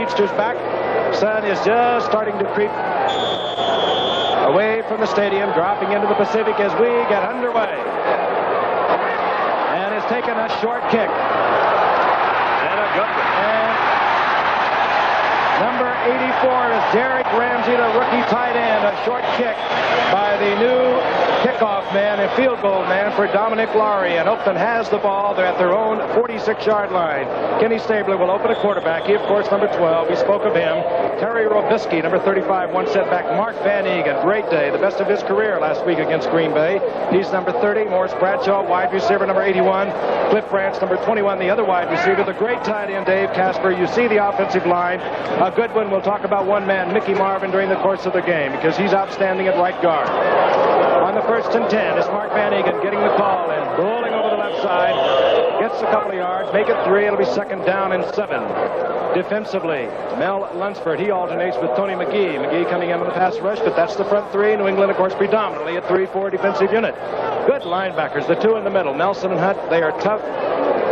speedsters back. Sun is just starting to creep away from the stadium, dropping into the Pacific as we get underway. And it's taken a short kick. And a good one. And number 84 is Derek Ramsey, the rookie tight end. A short kick by the new kickoff man and field goal man for Dominic Lowry. And Oakland has the ball. They're at their own 46-yard line. Kenny Stabler will open a quarterback. He, of course, number 12. We spoke of him. Terry Robisky, number 35, one setback. Mark Van Egan, great day. The best of his career last week against Green Bay. He's number 30. Morris Bradshaw, wide receiver, number 81. Cliff Branch, number 21, the other wide receiver. The great tight end, Dave Casper. You see the offensive line. A good one. We'll talk about one man, Mickey Marvin, during the course of the game because he's outstanding at right guard. On the 1st and 10 is Mark Van Egan getting the call and rolling over the left side. Gets a couple of yards. Make it 3. It'll be 2nd down and 7. Defensively, Mel Lunsford, he alternates with Tony McGee. McGee coming in on the pass rush, but that's the front 3. New England, of course, predominantly a 3-4 defensive unit. Good linebackers, the 2 in the middle, Nelson and Hunt. They are tough.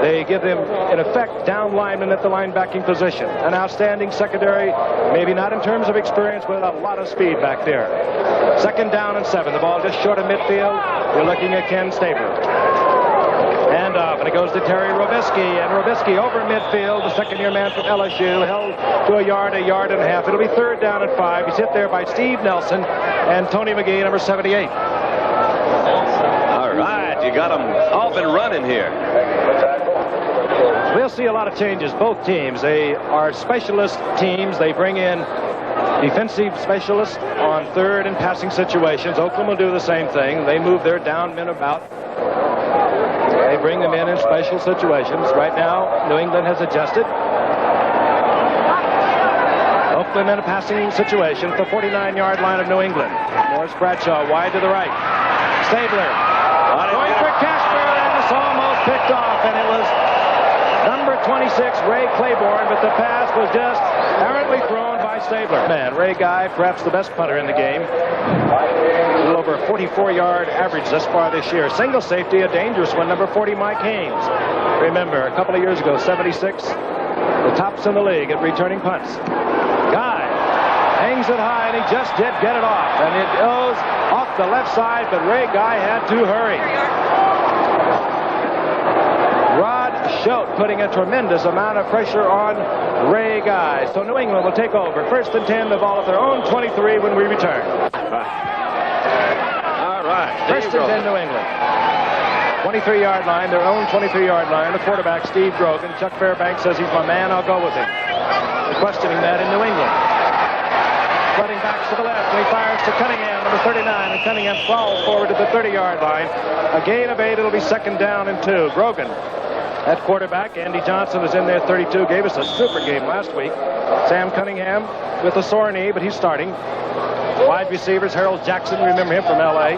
They give them, in effect, down linemen at the linebacking position. An outstanding secondary, maybe not in terms of experience, but a lot of speed back there. 2nd down and 7. The ball just short of midfield. We're looking at Ken Stabler. Hand off, and it goes to Terry Robisky. And Robisky over midfield, the second-year man from LSU, held to a yard and a half. It'll be 3rd down and 5. He's hit there by Steve Nelson and Tony McGee, number 78. All right, you got them off and running here. We'll see a lot of changes. Both teams, they are specialist teams. They bring in defensive specialists on 3rd and passing situations. Oakland will do the same thing. They move their down men about. They bring them in special situations. Right now, New England has adjusted. Oakland in a passing situation at the 49-yard line of New England. Morris Bradshaw wide to the right. Stabler going for Casper, and it's almost picked off, and it was number 26, Ray Claiborne, but the pass was just errantly thrown by Stabler. Man, Ray Guy, perhaps the best punter in the game. A little over a 44-yard average thus far this year. Single safety, a dangerous one, number 40, Mike Haynes. Remember, a couple of years ago, 76, the tops in the league at returning punts. Guy hangs it high, and he just did get it off. And it goes off the left side, but Ray Guy had to hurry. Rod Schultz putting a tremendous amount of pressure on Ray Guy. So New England will take over. 1st and 10, the ball at their own 23 when we return. All right. 1st and 10, New England. 23-yard line, their own 23-yard line. The quarterback, Steve Grogan. Chuck Fairbanks says he's my man. I'll go with him. They're questioning that in New England. Running back to the left, and he fires to Cunningham, number 39, and Cunningham falls forward to the 30-yard line. A gain of 8. It'll be 2nd down and 2. Grogan at quarterback. Andy Johnson is in there, 32. Gave us a super game last week. Sam Cunningham with a sore knee, but he's starting. Wide receivers, Harold Jackson, remember him from L.A.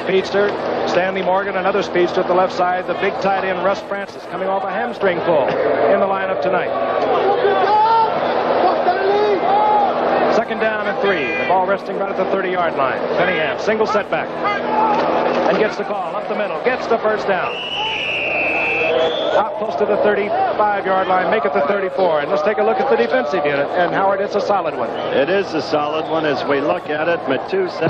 Speedster, Stanley Morgan, another speedster at the left side. The big tight end, Russ Francis, coming off a hamstring pull in the lineup tonight. 2nd down and 3. The ball resting right at the 30-yard line. Cunningham, single setback. And gets the call up the middle. Gets the 1st down. Out close to the 35-yard line. Make it the 34. And let's take a look at the defensive unit. And Howard, it's a solid one. It is a solid one as we look at it. Matusa,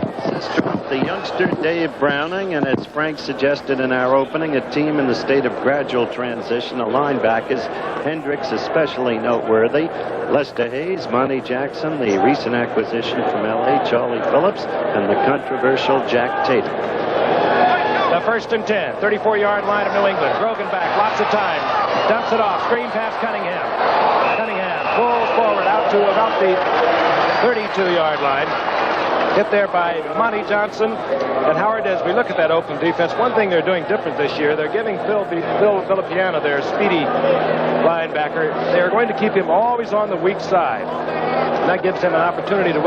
the youngster Dave Browning, and as Frank suggested in our opening, a team in the state of gradual transition. The linebackers, Hendricks especially noteworthy. Lester Hayes, Monty Jackson, the recent acquisition from L.A., Charlie Phillips, and the controversial Jack Tatum. The 1st and 10, 34-yard line of New England. Grogan back, lots of time. Dumps it off, screen pass Cunningham. Cunningham pulls forward out to about the 32-yard line. Hit there by Monty Johnson. And Howard, as we look at that Oakland defense, one thing they're doing different this year, they're giving Phil Villapiana, their speedy linebacker, they're going to keep him always on the weak side. And that gives him an opportunity to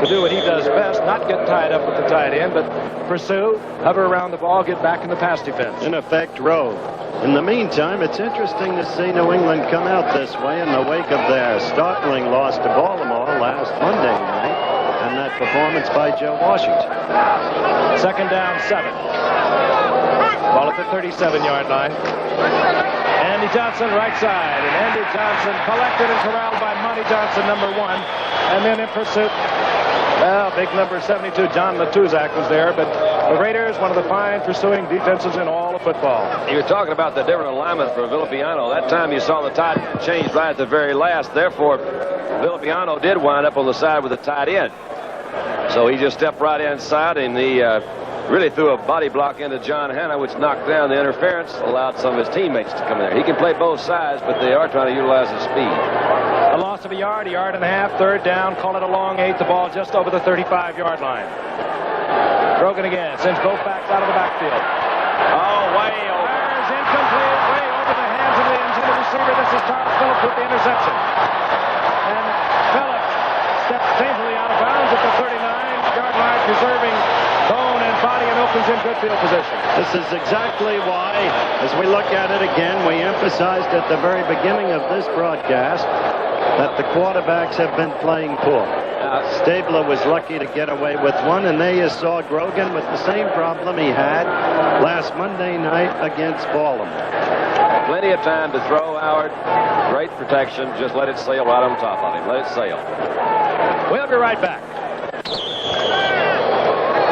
do what he does best, not get tied up with the tight end, but pursue, hover around the ball, get back in the pass defense. In effect, rove. In the meantime, it's interesting to see New England come out this way in the wake of their startling loss to Baltimore last Monday night, and that performance by Joe Washington. 2nd down, 7. Ball at the 37-yard line. Andy Johnson, right side, and Andy Johnson collected and corralled by Monty Johnny Johnson, number 1. And then in pursuit, well, big number 72, John Matuzak was there. But the Raiders, one of the fine pursuing defenses in all of football. You were talking about the different alignment for Villapiano. That time you saw the tight end change right at the very last. Therefore, Villapiano did wind up on the side with the tight end. So he just stepped right inside, and he really threw a body block into John Hanna, which knocked down the interference, allowed some of his teammates to come in there. He can play both sides, but they are trying to utilize his speed. A loss of a yard and a half, third down, call it a long 8, the ball just over the 35-yard line. Grogan again, sends both backs out of the backfield. Oh, way over. Fires incomplete, way over the hands of the intended receiver. This is Charles Phillips with the interception. And Phillips steps painfully out of bounds at the 39-yard line, preserving bone and body, and opens in good field position. This is exactly why, as we look at it again, we emphasized at the very beginning of this broadcast that the quarterbacks have been playing poor. Stabler was lucky to get away with one, and there you saw Grogan with the same problem he had last Monday night against Baltimore. Plenty of time to throw, Howard. Great protection. Just let it sail right on top of him. Let it sail. We'll be right back.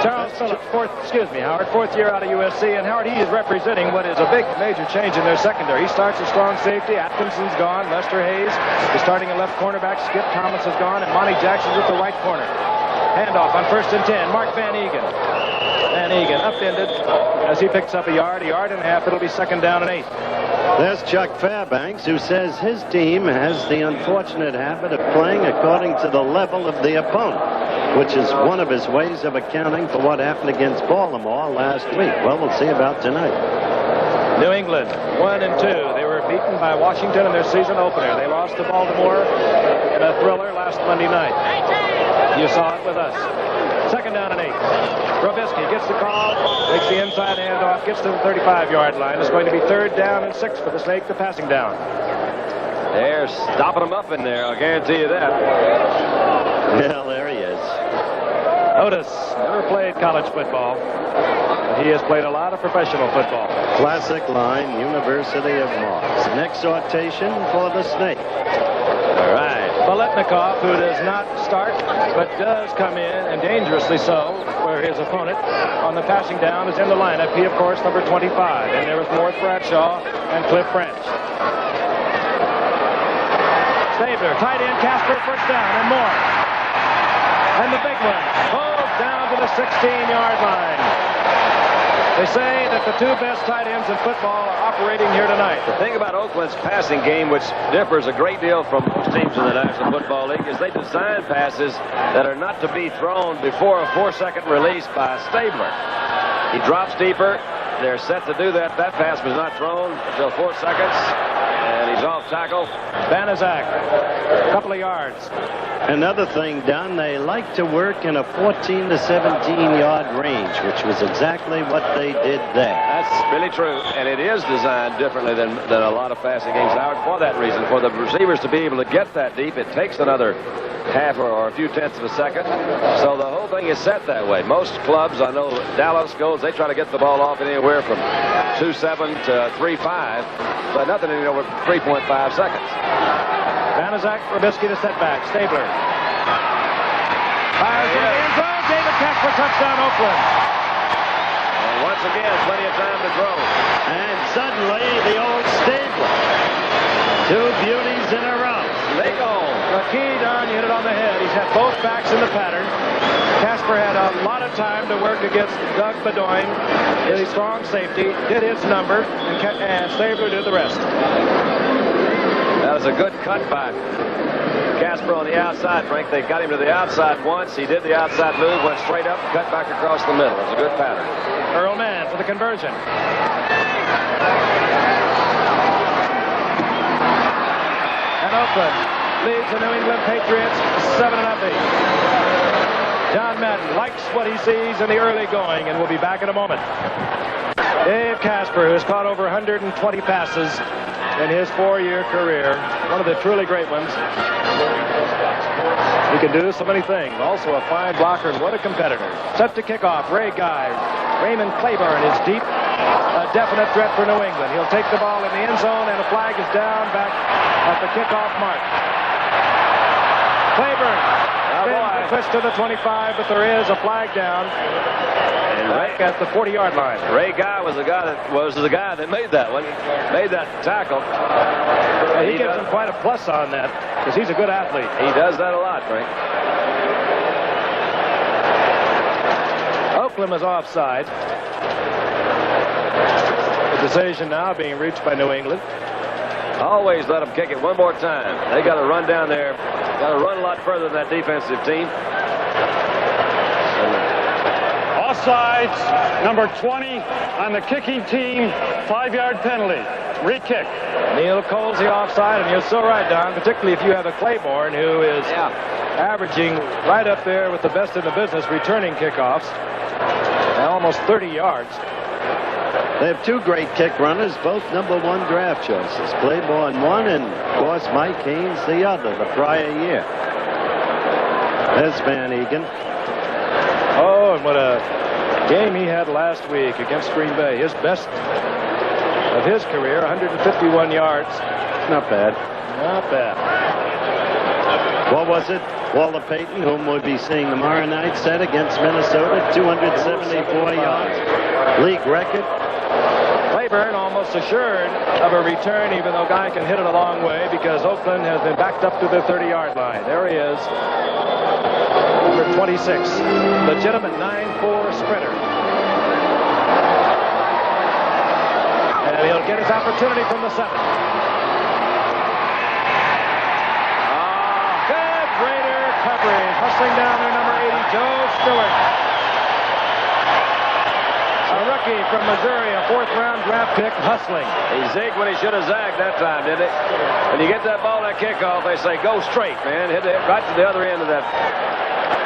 Charles Phillips, Howard, fourth year out of USC, and Howard, he is representing what is a big major change in their secondary. He starts a strong safety. Atkinson's gone. Lester Hayes is starting a left cornerback. Skip Thomas is gone, and Monty Jackson's at the right corner. Handoff on 1st and 10. Mark Van Egan. Van Egan upended as he picks up a yard and a half. It'll be 2nd down and 8. There's Chuck Fairbanks, who says his team has the unfortunate habit of playing according to the level of the opponent, which is one of his ways of accounting for what happened against Baltimore last week. Well, we'll see about tonight. New England, 1-2. They were beaten by Washington in their season opener. They lost to Baltimore in a thriller last Monday night. You saw it with us. 2nd down and 8. Robisky gets the call, makes the inside handoff, gets to the 35-yard line. It's going to be 3rd down and 6 for the Snake, the passing down. They're stopping him up in there, I'll guarantee you that. Well, there he is. Otis never played college football, but he has played a lot of professional football. Classic line, University of Mars. An exhortation for the Snake. All right. Baletnikov, who does not start, but does come in, and dangerously so, where his opponent on the passing down is in the lineup. He, of course, number 25. And there is Morris Bradshaw and Cliff Branch. Stabler, tight end, Casper, 1st down, and more. And the big one, both down to the 16-yard line. They say that the 2 best tight ends in football are operating here tonight. The thing about Oakland's passing game, which differs a great deal from most teams in the National Football League, is they design passes that are not to be thrown before a 4-second release by Stabler. He drops deeper. They're set to do that. That pass was not thrown until 4 seconds, and he's off tackle. Banaszak, a couple of yards. Another thing, Don, they like to work in a 14 to 17-yard range, which was exactly what they did there. That's really true, and it is designed differently than a lot of passing games, Howard, for that reason. For the receivers to be able to get that deep, it takes another half or a few tenths of a second. So the whole thing is set that way. Most clubs, I know Dallas goes, they try to get the ball off in anywhere from 2.7 to 3.5, but nothing in over 3.5 seconds. Banaszak, Robisky to set back. Stabler. Fires in the end zone. David Casper, touchdown, Oakland. And once again, plenty of time to throw. And suddenly, the old Stabler. 2 beauties in a row. They go. The key, Don, you hit it on the head. He's had both backs in the pattern. Casper had a lot of time to work against Doug Bedoin, the strong safety, did his number, and Stabler did the rest. That was a good cut by Casper on the outside, Frank. They got him to the outside once. He did the outside move, went straight up, cut back across the middle. It was a good pattern. Earl Mann for the conversion. And Oakland leads the New England Patriots 7-0. John Madden likes what he sees in the early going, and we'll be back in a moment. Dave Casper, who has caught over 120 passes in his 4-year career, one of the truly great ones. He can do so many things. Also a fine blocker, and what a competitor. Set to kick off. Ray Guy. Raymond Claiborne is deep. A definite threat for New England. He'll take the ball in the end zone, and a flag is down back at the kickoff mark. boy. Twist to the 25, but there is a flag down. And right at the 40-yard line. Ray Guy was the guy that made that one, made that tackle. Yeah, he gives him quite a plus on that because he's a good athlete. He does that a lot, Frank. Oakland was offside. The decision now being reached by New England. Always let them kick it one more time. They got to run down there. Got to run a lot further than that defensive team. Offsides, number 20 on the kicking team, 5-yard penalty. Re-kick. Neil Cosell offside, and you're so right, Don, particularly if you have a Claiborne who is averaging right up there with the best in the business returning kickoffs, almost 30 yards. They have two great kick runners, both #1 draft choices. Claiborne one, and of course Mike Haynes the other, the prior year. There's Van Egan. Oh, and what a game he had last week against Green Bay. His best of his career, 151 yards. Not bad. Not bad. What was it? Walter Payton, whom we'll be seeing tomorrow night, set against Minnesota, 274 yards. League record. Claiborne almost assured of a return, even though Guy can hit it a long way because Oakland has been backed up to the 30-yard line. There he is. Number 26. Legitimate 9'4" sprinter. And he'll get his opportunity from the 7. Good Raider coverage. Hustling down there, number 80, Joe Stewart. A rookie from Missouri, a 4th-round draft pick, hustling. He zigged when he should have zagged that time, didn't he? When you get that ball in that kickoff, they say, go straight, man. Hit it right to the other end of that.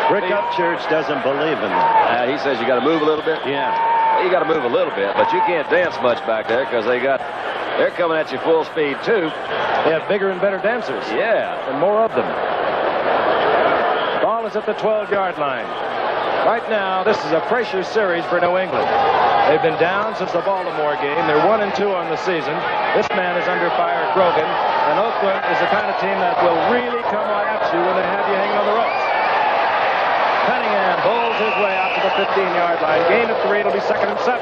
Rick Upchurch doesn't believe in that. He says you got to move a little bit. Yeah. Well, you got to move a little bit, but you can't dance much back there because they're coming at you full speed, too. They have bigger and better dancers. Yeah. And more of them. Ball is at the 12-yard line. Right now, this is a pressure series for New England. They've been down since the Baltimore game. They're 1-2 on the season. This man is under fire, Grogan. And Oakland is the kind of team that will really come at you when they have you hanging on the ropes. Cunningham bowls his way out to the 15-yard line. Gain of 3. It'll be 2nd and 7.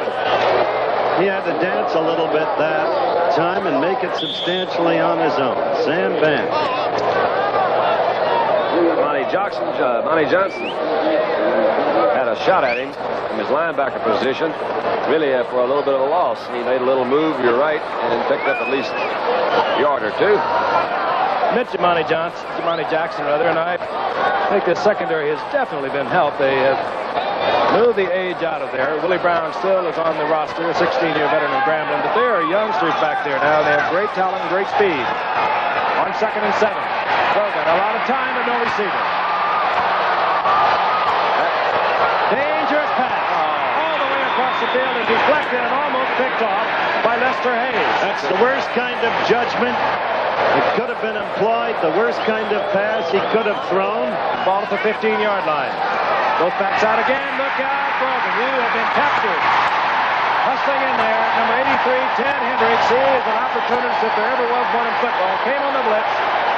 He had to dance a little bit that time and make it substantially on his own. Sam Vance. Monty Johnson had a shot at him from his linebacker position, really for a little bit of a loss. He made a little move, you're right, and picked up at least a yard or two. Jamani Jackson, and I think the secondary has definitely been helped. They have moved the age out of there. Willie Brown still is on the roster, a 16-year veteran of Grambling, but there are youngsters back there now. They have great talent and great speed. On 2nd and 7. Grogan, a lot of time, but no receiver. Dangerous pass. All the way across the field and deflected and almost picked off by Lester Hayes. That's the worst kind of judgment. It could have been employed. The worst kind of pass he could have thrown. Ball at the 15-yard line. Both backs out again. Look out, Grogan. You have been captured. Hustling in there. Number 83, Ted Hendricks. He is an opportunist if there ever was one in football. Came on the blitz.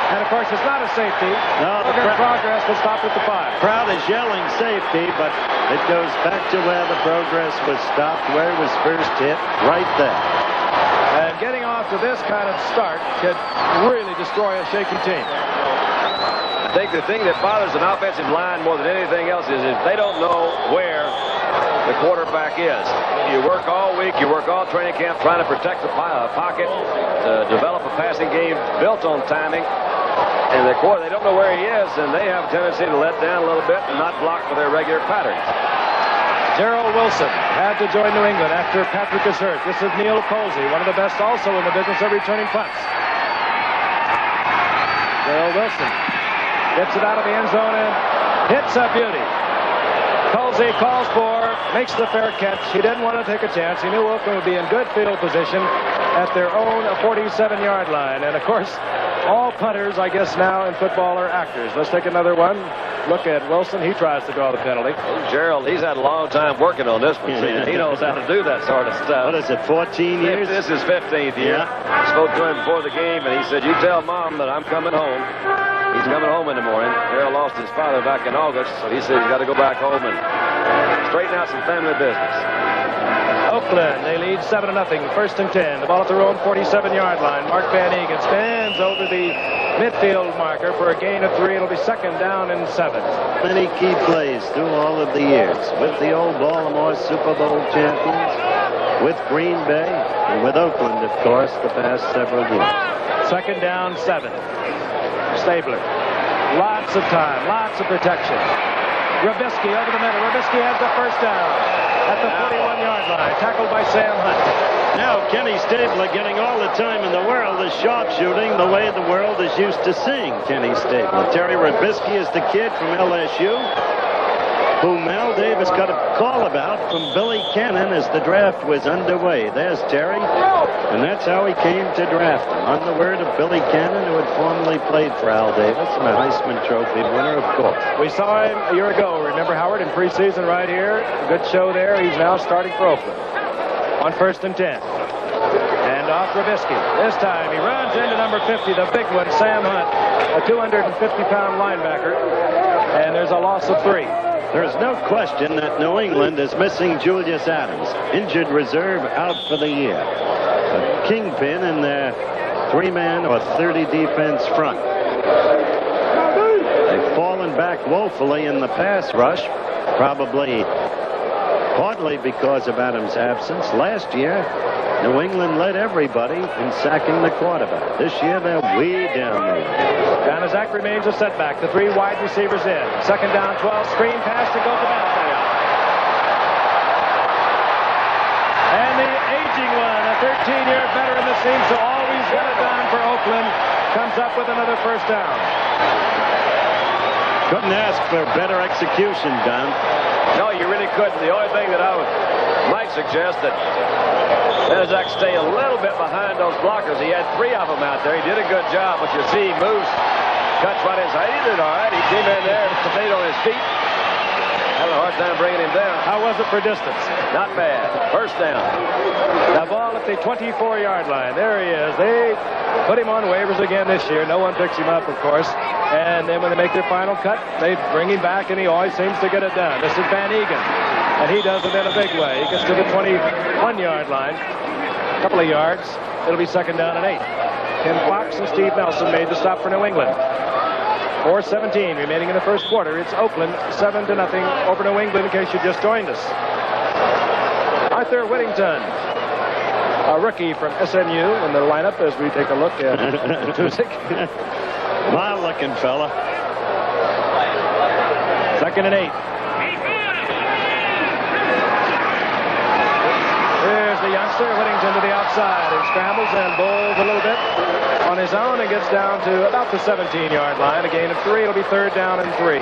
And, of course, it's not a safety. No, the progress was stopped at the 5. Crowd is yelling safety, but it goes back to where the progress was stopped, where it was first hit, right there. And getting off to this kind of start could really destroy a shaky team. I think the thing that bothers an offensive line more than anything else is if they don't know where the quarterback is. You work all week, you work all training camp trying to protect the pocket, to develop a passing game built on timing. And they don't know where he is, and they have a tendency to let down a little bit and not block for their regular patterns. Gerald Wilson had to join New England after Patrick is hurt. This is Neil Cosell, one of the best also in the business of returning punts. Gerald Wilson gets it out of the end zone and hits a beauty. Cosell calls for, makes the fair catch. He didn't want to take a chance. He knew Oakland would be in good field position at their own 47-yard line. And, of course, all punters, I guess, now in football are actors. Let's take another one. Look at Wilson. He tries to draw the penalty. Gerald, he's had a long time working on this one. He knows how to do that sort of stuff. What is it, 14 years? This is 15th year. I spoke to him before the game, and he said, you tell Mom that I'm coming home. He's coming home in the morning. Harold lost his father back in August, so he said he's got to go back home and straighten out some family business. Oakland, they lead 7-0. First and 10. The ball at their own 47-yard line. Mark Van Egan stands over the midfield marker for a gain of 3. It'll be second down and 7. Many key plays through all of the years with the old Baltimore Super Bowl champions, with Green Bay, and with Oakland, of course, the past several years. Second down, 7. Stabler. Lots of time, lots of protection. Robisky over the middle. Robisky has the first down at the 41-yard line. Tackled by Sam Hunt. Now Kenny Stabler getting all the time in the world is sharpshooting the way the world is used to seeing Kenny Stabler. Terry Robisky is the kid from LSU who Mal Davis got a call about from Billy Cannon as the draft was underway. There's Terry, and that's how he came to draft him. On the word of Billy Cannon, who had formerly played for Al Davis and a Heisman Trophy winner, of course. We saw him a year ago. Remember Howard in preseason right here? Good show there. He's now starting for Oakland on first and 10. And off Robisky. This time he runs into number 50, the big one, Sam Hunt, a 250-pound linebacker. And there's a loss of 3. There's no question that New England is missing Julius Adams, injured reserve, out for the year. A kingpin in their 3-man or 30 defense front. They've fallen back woefully in the pass rush, probably partly because of Adams' absence. Last year, New England led everybody in sacking the quarterback. This year, they're way down there. Januzak remains a setback. The 3 wide receivers in. Second down, 12. Screen pass to go to Banfield. And the aging one, a 13-year veteran that seems to always get it done for Oakland, comes up with another first down. Couldn't ask for better execution, Don. No, you really couldn't. The only thing that I might suggest that Januzak stay a little bit behind those blockers. He had 3 of them out there. He did a good job, but you see he moves, cuts right inside. He did all right. He came in there, stayed on his feet. Having a hard time bringing him down. How was it for distance? Not bad. First down. The ball at the 24-yard line. There he is. They put him on waivers again this year. No one picks him up, of course. And then when they make their final cut, they bring him back, and he always seems to get it done. This is Van Egan, and he does it in a big way. He gets to the 21-yard line. A couple of yards. It'll be second down and 8. Tim Fox and Steve Nelson made the stop for New England. 4:17 remaining in the first quarter. It's Oakland 7-0 over New England, in case you just joined us. Arthur Whittington, a rookie from SMU, in the lineup as we take a look at Tuzik. Mild-looking fella. Second and 8. Here's the youngster, Whittington, to the outside, and scrambles and bowls a little bit on his own and gets down to about the 17-yard line. A gain of 3. It'll be third down and 3.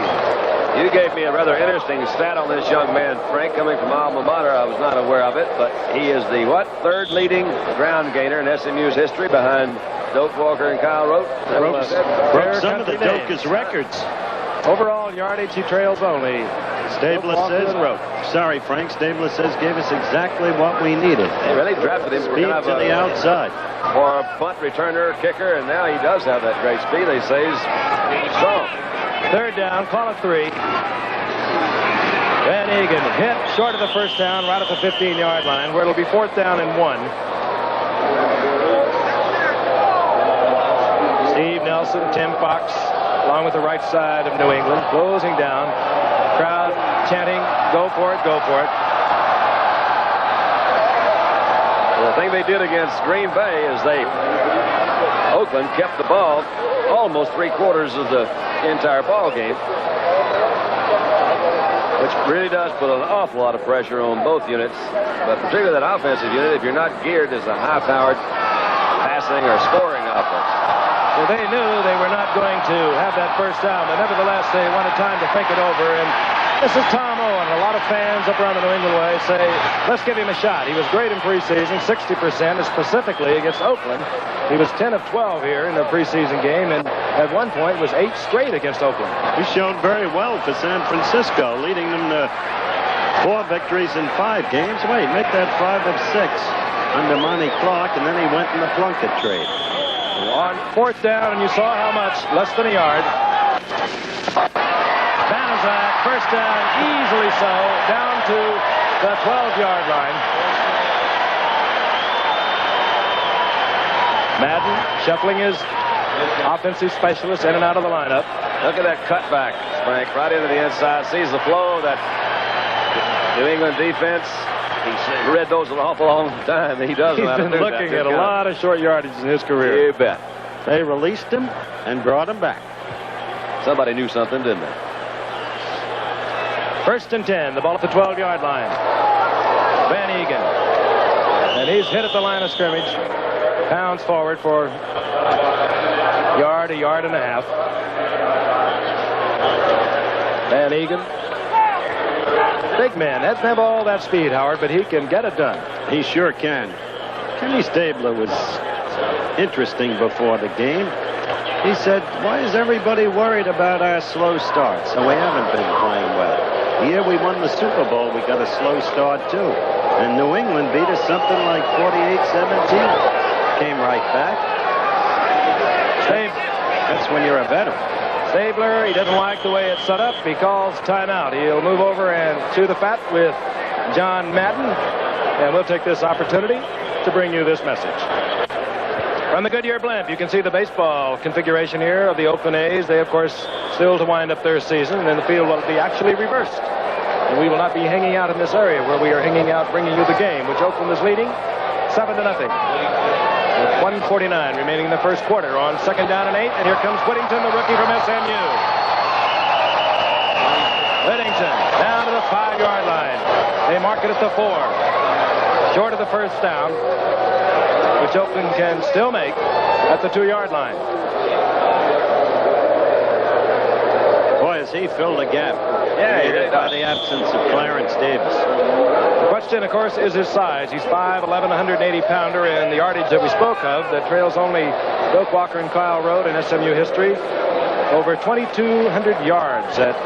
You gave me a rather interesting stat on this young man, Frank, coming from alma mater. I was not aware of it, but he is the, third leading ground gainer in SMU's history behind Doak Walker and Kyle Rote. Broke some of the Doak's records. Overall yardage, he trails only. Stabler says, sorry, Frank, Stabler says gave us exactly what we needed. They really drafted him Speed to the outside. For a punt returner, kicker, and now he does have that great speed. They say he's strong. Third down, call it 3. Van Egan hit short of the first down right at the 15-yard line, where it'll be fourth down and 1. Steve Nelson, Tim Fox, along with the right side of New England, closing down. Crowd chanting, go for it, go for it. Well, the thing they did against Green Bay is Oakland kept the ball almost 3/4 of the entire ball game, which really does put an awful lot of pressure on both units, but particularly that offensive unit if you're not geared as a high-powered passing or scoring offense. Well, they knew they were not going to have that first down, but nevertheless, they wanted time to think it over. And this is Tom Owen. A lot of fans up around the New England way say, let's give him a shot. He was great in preseason, 60%, and specifically against Oakland. He was 10 of 12 here in the preseason game, and at one point was 8 straight against Oakland. He showed very well for San Francisco, leading them to 4 victories in 5 games. Wait, make that 5 of 6 under Monty Clark, and then he went in the Plunkett trade. On fourth down, and you saw how much, less than a yard. Banaszak, first down, easily so, down to the 12-yard line. Madden shuffling his offensive specialist in and out of the lineup. Look at that cutback, Frank, right into the inside. Sees the flow of that New England defense. He's read those an awful long time. He does. He's been looking at a lot of short yardage in his career. You bet. They released him and brought him back. Somebody knew something, didn't they? First and 10, the ball at the 12-yard line. Van Egan. And he's hit at the line of scrimmage. Pounds forward for a yard and a half. Van Egan. Big man. Doesn't have all that speed, Howard, but he can get it done. He sure can. Kenny Stabler was interesting before the game. He said, why is everybody worried about our slow starts? And we haven't been playing well. The year we won the Super Bowl, we got a slow start, too. And New England beat us something like 48-17. Came right back. That's when you're a veteran. Stabler, he doesn't like the way it's set up. He calls timeout. He'll move over and chew the fat with John Madden. And we'll take this opportunity to bring you this message. From the Goodyear blimp, you can see the baseball configuration here of the Oakland A's. They, of course, still to wind up their season, and then the field will be actually reversed. And we will not be hanging out in this area where we are hanging out bringing you the game, which Oakland is leading 7-0. 1:49 remaining in the first quarter on second down and 8. And here comes Whittington, the rookie from SMU. Whittington down to the 5-yard line. They mark it at the 4. Short of the first down, which Oakland can still make at the 2-yard line. Boy, has he filled a gap. Yeah, by the absence of Clarence Davis. The question, of course, is his size. He's 5'11", 180-pounder, and the yardage that we spoke of that trails only Bill Walker and Kyle Road in SMU history. Over 2,200 yards at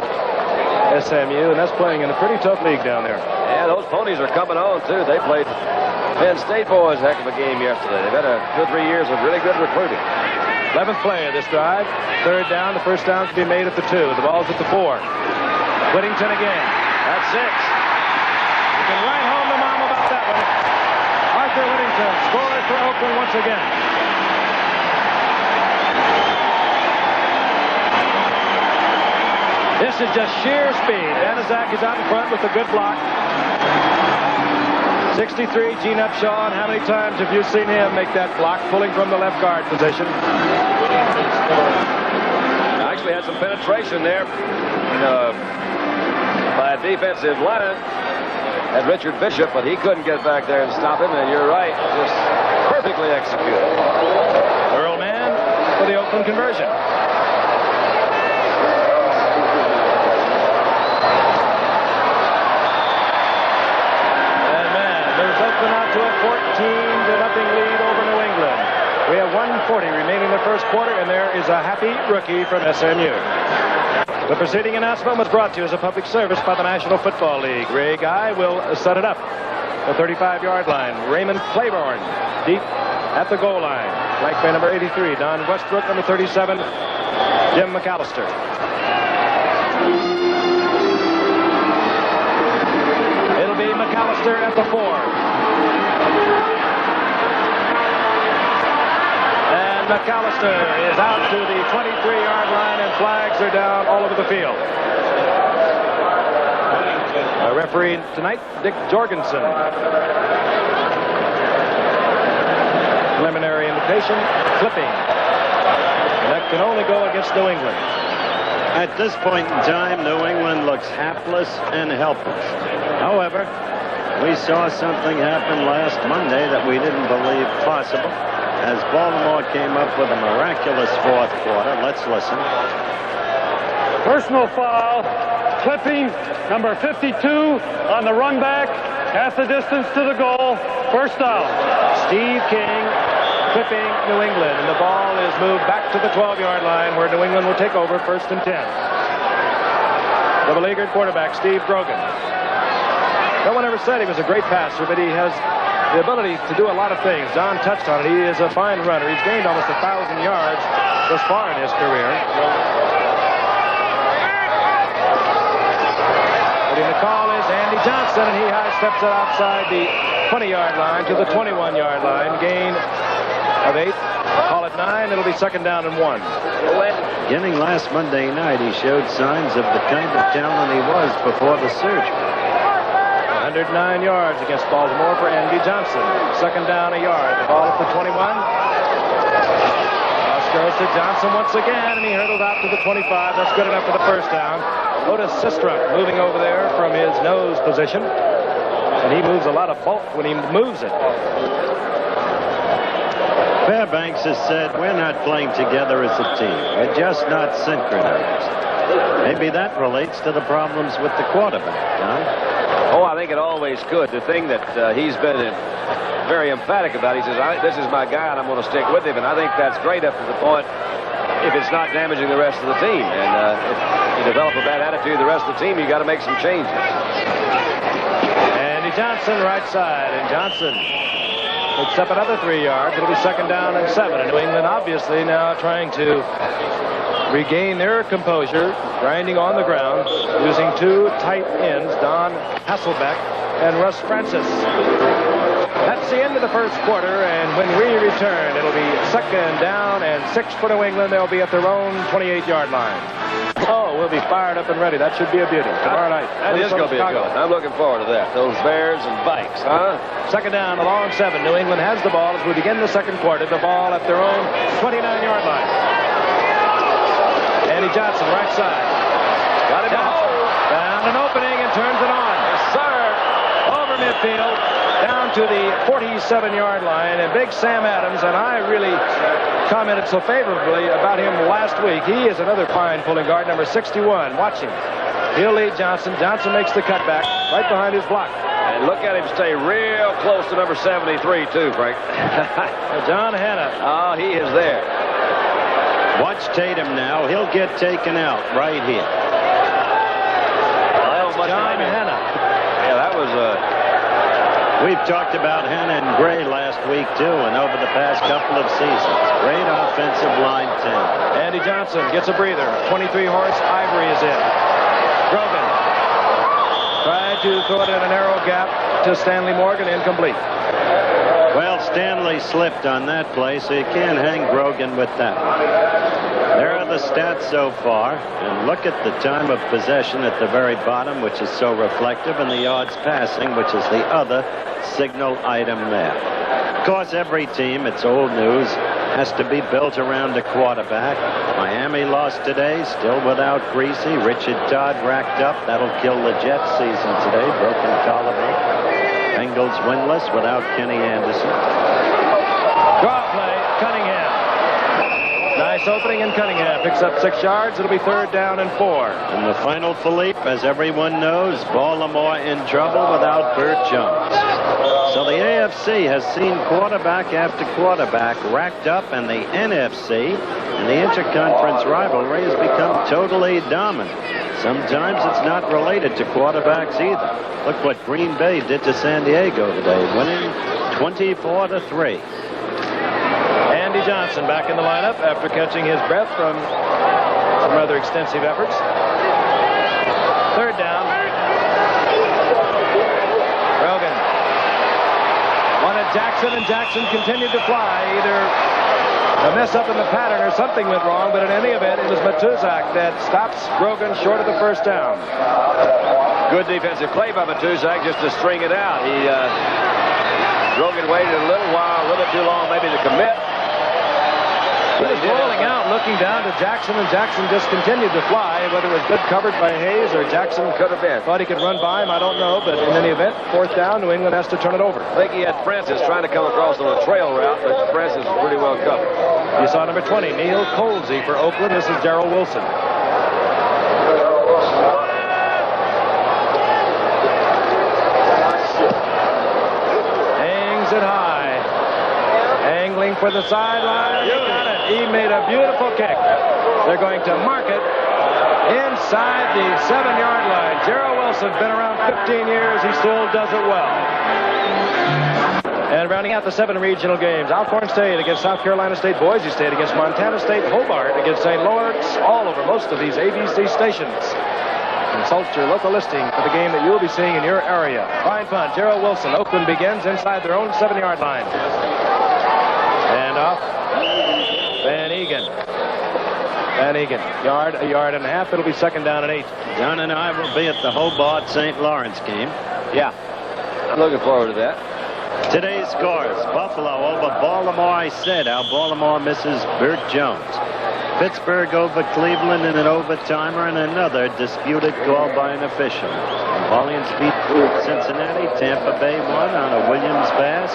SMU, and that's playing in a pretty tough league down there. Yeah, those ponies are coming on, too. They played Penn State boys a heck of a game yesterday. They've had 2 or 3 years of really good recruiting. 11th play of this drive. Third down. The first down can be made at the 2. The ball's at the 4. Whittington again. That's 6. You can write home to mom about that one. Arthur Whittington scored for Oakland once again. This is just sheer speed. Banaszak is out in front with a good block. 63, Gene Upshaw, and how many times have you seen him make that block, pulling from the left guard position? Actually had some penetration there by a defensive line at Richard Bishop, but he couldn't get back there and stop him, and you're right, just perfectly executed. Earl Mann for the Oakland conversion. Oakland out to a 14-0 lead over New England. We have 1:40 remaining in the first quarter, and there is a happy rookie from SMU. The preceding announcement was brought to you as a public service by the National Football League. Ray Guy will set it up. The 35-yard line. Raymond Claiborne deep at the goal line. Flanked by number 83, Don Westbrook, number 37, Jim McAllister. It'll be McAllister at the 4. And McAllister is out to the 23-yard line, and flags are down all over the field. Our referee tonight, Dick Jorgensen. Preliminary indication, clipping. And that can only go against New England. At this point in time, New England looks hapless and helpless. However, we saw something happen last Monday that we didn't believe possible as Baltimore came up with a miraculous fourth quarter. Let's listen. Personal foul, clipping number 52 on the run back, half the distance to the goal, first down. Steve King clipping New England, and the ball is moved back to the 12-yard line where New England will take over first and 10. The beleaguered quarterback, Steve Grogan. No one ever said he was a great passer, but he has the ability to do a lot of things. Don touched on it. He is a fine runner. He's gained almost 1,000 yards thus far in his career. Jackson, and he high steps it outside the 20-yard line to the 21-yard line. Gain of 8. Call it 9. It'll be second down and 1. Beginning last Monday night, he showed signs of the kind of talent he was before the surgery. 109 yards against Baltimore for Andy Johnson. Second down, a yard. The ball at the 21. Toss goes to Johnson once again, and he hurdled out to the 25. That's good enough for the first down. Otis Sistrunk moving over there from his nose position. And he moves a lot of bulk when he moves it. Fairbanks has said, we're not playing together as a team. We're just not synchronized. Maybe that relates to the problems with the quarterback, Don. Oh, I think it always could. The thing that he's been very emphatic about, he says, this is my guy, and I'm going to stick with him. And I think that's great up to the point if it's not damaging the rest of the team. And if you develop a bad attitude of the rest of the team, you got to make some changes. Andy Johnson, right side, and Johnson picks up another 3 yards. It'll be second down and 7. And New England obviously now trying to regain their composure, grinding on the ground, using 2 tight ends, Don Hasselbeck and Russ Francis. That's the end of the first quarter, and when we return, it'll be second down and 6 for New England. They'll be at their own 28-yard line. Oh, we'll be fired up and ready. That should be a beauty tomorrow night. That is going to be a good one. I'm looking forward to that. Those Bears and Vikes, huh? Second down, a long 7. New England has the ball as we begin the second quarter. The ball at their own 29-yard line. Andy Johnson, right side. Got him. Found an opening and turns it on. Yes, sir. Over midfield, down to the 47-yard line. And big Sam Adams, and I really commented so favorably about him last week. He is another fine pulling guard, number 61. Watch him. He'll lead Johnson. Johnson makes the cutback right behind his block. And look at him stay real close to number 73, too, Frank. John Hanna. Oh, he is there. Watch Tatum now. He'll get taken out right here. John Hanna. Yeah, that was We've talked about Hanna and Gray last week, too, and over the past couple of seasons. Great offensive line team. Andy Johnson gets a breather. 23 horse Ivory is in. Grogan tried to throw it in a narrow gap to Stanley Morgan, incomplete. Well, Stanley slipped on that play, so you can't hang Grogan with that. There are the stats so far, and look at the time of possession at the very bottom, which is so reflective, and the yards passing, which is the other signal item there. Of course, every team, it's old news, has to be built around a quarterback. Miami lost today, still without Greasy. Richard Todd racked up. That'll kill the Jets season today. Broken collarbone. Bengals winless without Kenny Anderson. Draw play, Cunningham. Nice opening, and Cunningham picks up 6 yards. It'll be third down and 4. And the final, Philippe, as everyone knows, Baltimore in trouble without Burt Jones. So the AFC has seen quarterback after quarterback racked up, and the NFC and the interconference rivalry has become totally dominant. Sometimes it's not related to quarterbacks either. Look what Green Bay did to San Diego today, winning 24-3. Andy Johnson back in the lineup after catching his breath from some rather extensive efforts. Third down. Grogan wanted Jackson, and Jackson continued to fly. Either a mess up in the pattern or something went wrong, but in any event, it was Matuzak that stops Grogan short of the first down. good defensive play by Matuzak just to string it out. Grogan waited a little while, a little bit too long maybe to commit. He was rolling out, looking down to Jackson, and Jackson just continued to fly. Whether it was good covered by Hayes or Jackson could have been. Thought he could run by him, I don't know. But in any event, fourth down, New England has to turn it over. I think he had Francis trying to come across on a trail route, but Francis was pretty well covered. You saw number 20, Neil Colsey for Oakland. This is Darrell Wilson. Hangs it high. Angling for the sideline. He got it. He made a beautiful kick. They're going to mark it inside the 7-yard line. Darrell Wilson's been around 15 years. He still does it well. And rounding out the 7 regional games, Alcorn State against South Carolina State, Boise State against Montana State, Hobart against St. Lawrence, all over most of these ABC stations. Consult your local listing for the game that you'll be seeing in your area. Fine punt. Gerald Wilson. Oakland begins inside their own 7-yard line. And off. Van Egan. A yard and a half. It'll be 2nd down and 8. John and I will be at the Hobart St. Lawrence game. Yeah. I'm looking forward to that. Today's scores. Buffalo over Baltimore. I said how Baltimore misses Burt Jones. Pittsburgh over Cleveland in an overtimer and another disputed call by an official. New Orleans beat Cincinnati. Tampa Bay won on a Williams pass.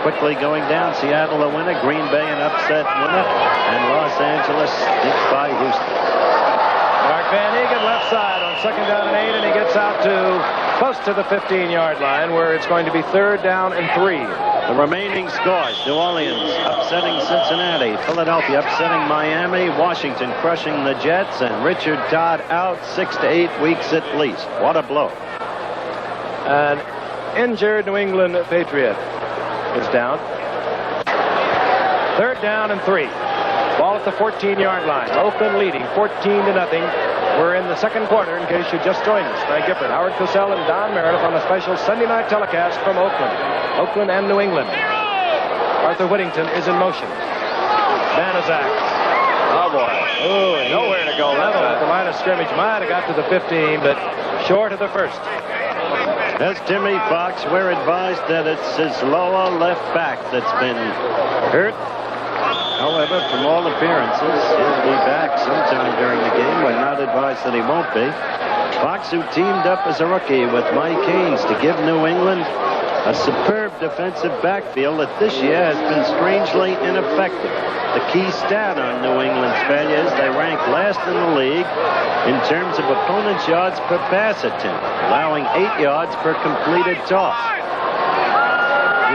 Quickly going down, Seattle a winner, Green Bay an upset winner, and Los Angeles beat by Houston. Mark Van Egan left side on 2nd down and 8, and he gets out to close to the 15-yard line where it's going to be 3rd down and 3. The remaining scores: New Orleans upsetting Cincinnati, Philadelphia upsetting Miami, Washington crushing the Jets, and Richard Todd out 6 to 8 weeks at least. What a blow. An injured New England Patriot is down. 3rd down and 3. Ball at the 14-yard line. Oakland leading 14-0. We're in the 2nd quarter in case you just joined us. Frank Gifford, Howard Cosell, and Don Meredith on a special Sunday night telecast from Oakland and New England. Arthur Whittington is in motion. Banaszak. Oh, boy. Oh, Nowhere to go. Level at the line of scrimmage. Might have got to the 15, but short of the 1st. As Timmy Fox, we're advised that it's his lower left back that's been hurt. However, from all appearances, he'll be back sometime during the game. We're not advised that he won't be. Fox, who teamed up as a rookie with Mike Haynes to give New England a superb defensive backfield that this year has been strangely ineffective. The key stat on New England's failure is they rank last in the league in terms of opponents' yards per pass attempt, allowing 8 yards per completed toss.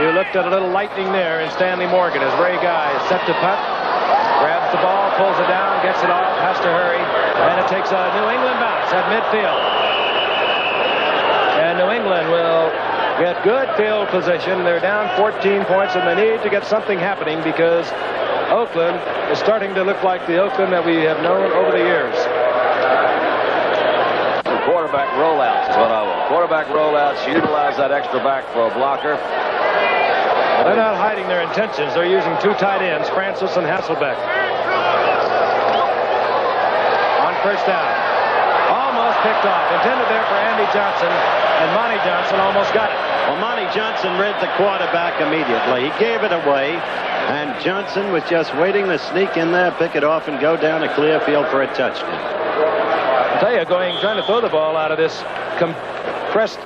You looked at a little lightning there in Stanley Morgan as Ray Guy is set to punt. Grabs the ball, pulls it down, gets it off, has to hurry, and it takes a New England bounce at midfield. And New England will get good field position. They're down 14 points, and they need to get something happening because Oakland is starting to look like the Oakland that we have known over the years. Quarterback rollouts is what I want. Quarterback rollouts, utilize that extra back for a blocker. They're not hiding their intentions. They're using 2 tight ends, Francis and Hasselbeck. On 1st down. Almost picked off. Intended there for Andy Johnson, and Monty Johnson almost got it. Well, Monty Johnson read the quarterback immediately. He gave it away, and Johnson was just waiting to sneak in there, pick it off, and go down a clear field for a touchdown. I tell you, trying to throw the ball out of this compressed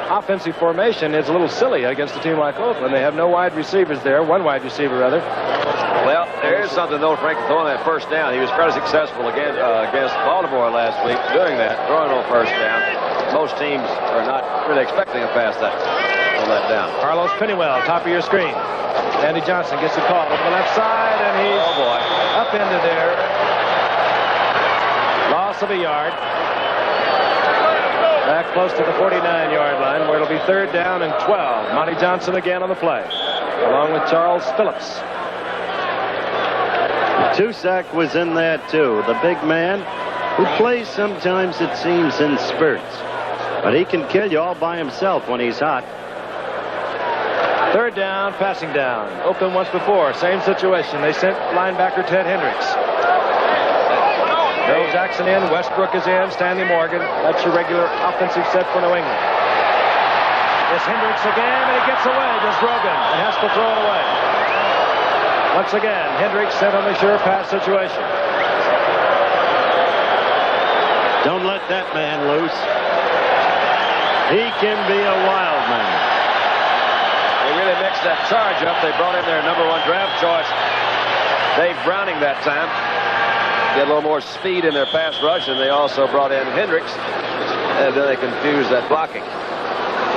offensive formation is a little silly against a team like Oakland. They have no wide receivers there, 1 wide receiver rather. Well, there is something though, Frank, throwing that 1st down. He was pretty successful against Baltimore last week doing that, throwing on 1st down. Most teams are not really expecting a pass that on that down. Carlos Pennywell, top of your screen. Andy Johnson gets a call over the left side, and he's up into there. Loss of a yard. Back close to the 49-yard line where it'll be 3rd down and 12. Monty Johnson again on the play, along with Charles Phillips. Tusak was in there too, the big man who plays sometimes it seems in spurts. But he can kill you all by himself when he's hot. 3rd down, passing down. Oakland once before, same situation. They sent linebacker Ted Hendricks. Bill Jackson in, Westbrook is in, Stanley Morgan. That's your regular offensive set for New England. It's Hendricks again, and he gets away. Just Grogan and has to throw it away. Once again, Hendricks sent on the sure pass situation. Don't let that man loose. He can be a wild man. They really mixed that charge up. They brought in their #1 draft choice, Dave Browning, that time. Get a little more speed in their pass rush, and they also brought in Hendricks, and then they confused that blocking.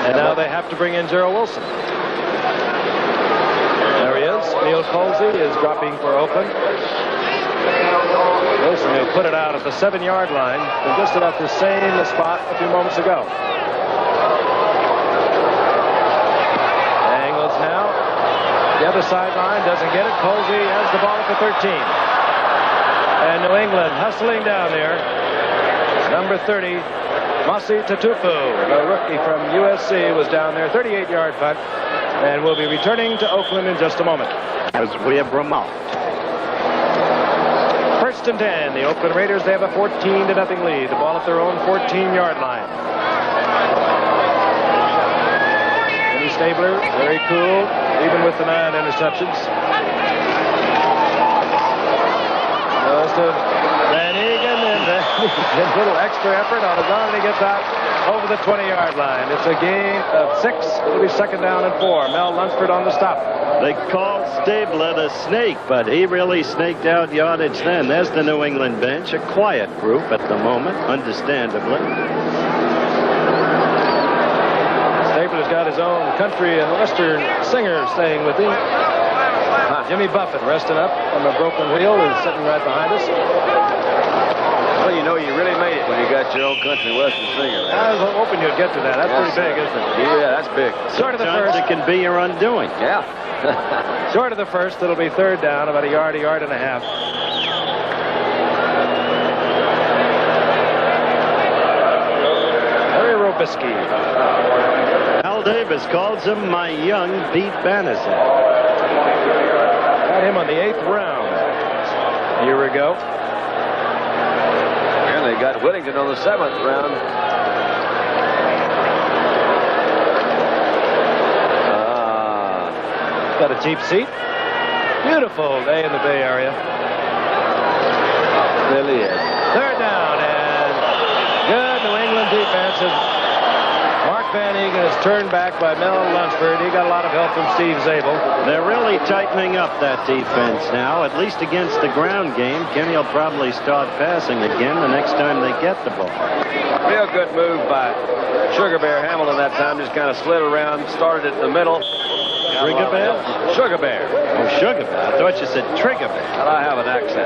And now they have to bring in Gerald Wilson. There he is. Neil Colsey is dropping for Oakland. Wilson, who put it out at the 7-yard line, and just about the same spot a few moments ago. Angles now. The other sideline doesn't get it. Colsey has the ball at the 13. And New England hustling down there. Number 30, Masi Tatupu, the rookie from USC, was down there. 38-yard punt. And we'll be returning to Oakland in just a moment. As we have remarked. First and 10. The Oakland Raiders, they have a 14-0 lead. The ball at their own 14-yard line. Vinny Stabler, very cool, even with the 9 interceptions. Goes to Van Egan, and a little extra effort on his own, and he gets out over the 20-yard line. It's a gain of 6. It'll be second down and 4. Mel Lunsford on the stop. They called Stabler the snake, but he really snaked out yardage then. There's the New England bench, a quiet group at the moment, understandably. Stabler's got his own country and western singer staying with him. Jimmy Buffett resting up on the broken wheel is sitting right behind us. Well, you know you really made it when you got your own country western singer. I was hoping you'd get to that. That's pretty big, isn't it? Yeah, that's big. Short of the Sometimes first. it can be your undoing. Yeah. Short of the first, it'll be third down, about a yard and a half. Harry Robisky. Al Davis calls him my young Pete Banaszak. Got him on the 8th round a year ago. And they got Whittington on the 7th round. Got a cheap seat. Beautiful day in the Bay Area. Really is. Third down, and good New England defense. Mark Van Egan is turned back by Mel Lunsford. He got a lot of help from Steve Zabel. They're really tightening up that defense now, at least against the ground game. Kenny will probably start passing again the next time they get the ball. Real good move by Sugar Bear Hamilton that time. Just kind of slid around, started it in the middle. Trigger Bear? Sugar Bear. Oh, Sugar Bear. I thought you said Trigger Bear. Well, I have an accent.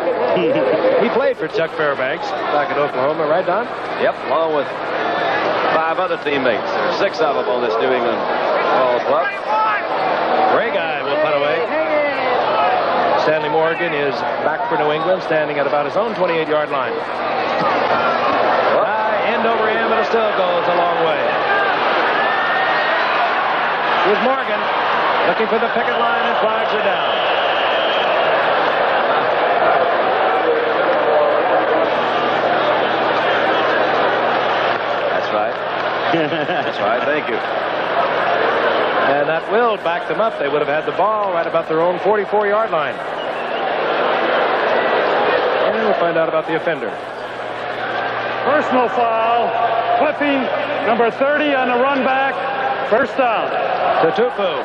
He played for Chuck Fairbanks back in Oklahoma, right, Don? Yep, along with 5 other teammates. There's 6 of them on this New England ball club. Ray Guy will punt away. Stanley Morgan is back for New England, standing at about his own 28-yard line. End over end, but it still goes a long way. Here's Morgan looking for the picket line, and flags are down. That's right. That's right. Thank you. And that will back them up. They would have had the ball right about their own 44-yard line. And we'll find out about the offender. Personal foul, clipping number 30 on the run back. First down. Tatupu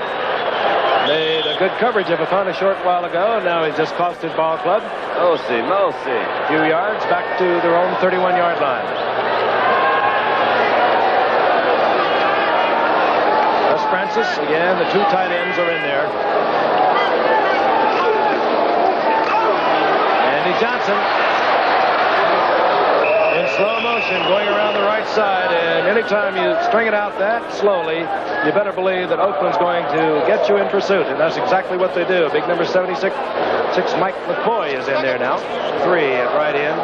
made a good coverage of a punt a short while ago, and now he's just cost his ball club. Mosi. A few yards back to their own 31-yard line. Wes Francis, again, the 2 tight ends are in there. Andy Johnson in slow motion going around the right side, and anytime you string it out that slowly, you better believe that Oakland's going to get you in pursuit, and that's exactly what they do. Big number 76 Mike McCoy is in there now. 3 at right end.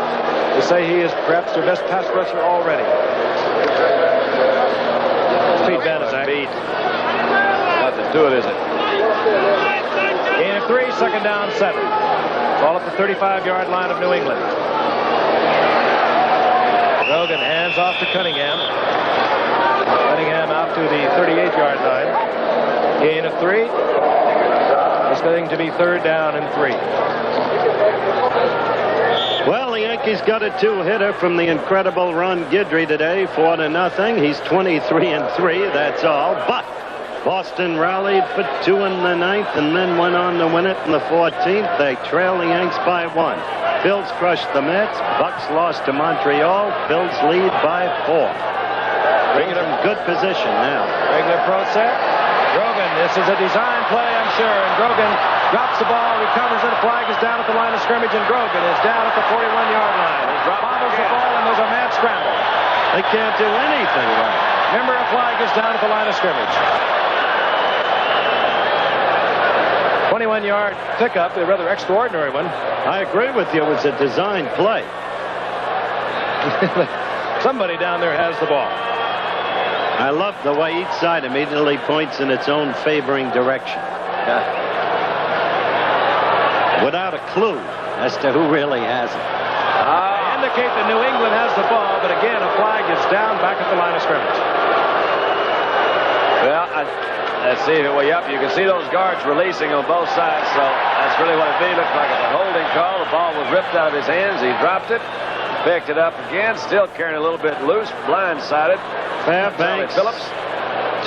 They say he is perhaps their best pass rusher already. Pete Banaszak. Nothing to it, is it? Gain of 3, second down, 7. Ball at the 35-yard line of New England. Grogan hands off to Cunningham. Cunningham out to the 38-yard line. Gain of 3. It's going to be third down and 3. Well, the Yankees got a 2-hitter from the incredible Ron Guidry today, 4-0. He's 23-3, that's all. But Boston rallied for 2 in the 9th and then went on to win it in the 14th. They trail the Yanks by 1. Phils crushed the Mets. Bucks lost to Montreal. Phils lead by 4. Bringing them good position now. Regular pro set. Grogan, this is a design play, I'm sure. And Grogan drops the ball, recovers it. A flag is down at the line of scrimmage, and Grogan is down at the 41-yard line. He bobbles the ball, and there's a mad scramble. They can't do anything right. Remember, a flag is down at the line of scrimmage. 21-yard pickup, a rather extraordinary one. I agree with you. It was a design play. Somebody down there has the ball. I love the way each side immediately points in its own favoring direction. Without a clue as to who really has it. Indicate that New England has the ball, but again, a flag is down back at the line of scrimmage. Well, let's see. Well, yep, you can see those guards releasing on both sides, so that's really what it be. Looks like a holding call. The ball was ripped out of his hands. He dropped it, picked it up again, still carrying a little bit loose, blindsided. Fairbanks. Phillips.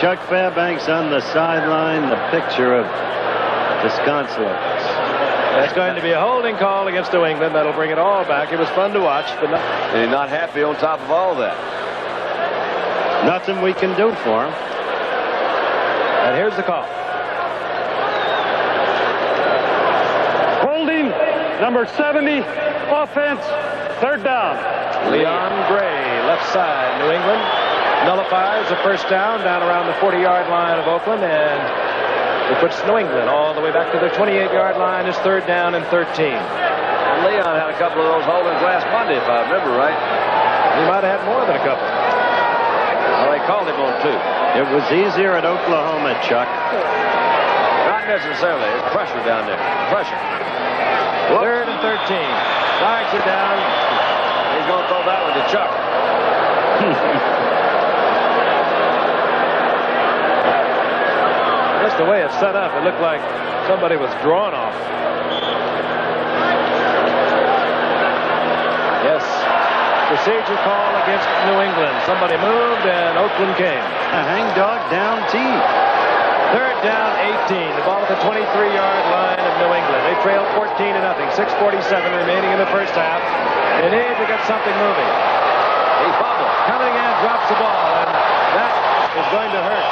Chuck Fairbanks on the sideline, the picture of disconsolate. That's going to be a holding call against New England. That'll bring it all back. It was fun to watch, but and he's not happy on top of all that. Nothing we can do for him. And here's the call. Holding number 70, offense, third down. Leon Gray, left side, New England. Nullifies a first down around the 40-yard line of Oakland, and it puts New England all the way back to their 28-yard line. It's third down and 13. Leon had a couple of those holdings last Monday, if I remember right. He might have had more than a couple. Well, they called him on 2. It was easier at Oklahoma, Chuck. Not necessarily. It's pressure down there. Pressure. Third and 13. Flags are down. He's going to throw that one to Chuck. Just the way it's set up, it looked like somebody was drawn off. Yes. Procedure call against New England. Somebody moved, and Oakland came. A hangdog down T. Third down, 18. The ball at the 23-yard line of New England. They trail 14-0. 6:47 remaining in the first half. They need to get something moving. He fumbled. Cunningham drops the ball, and that is going to hurt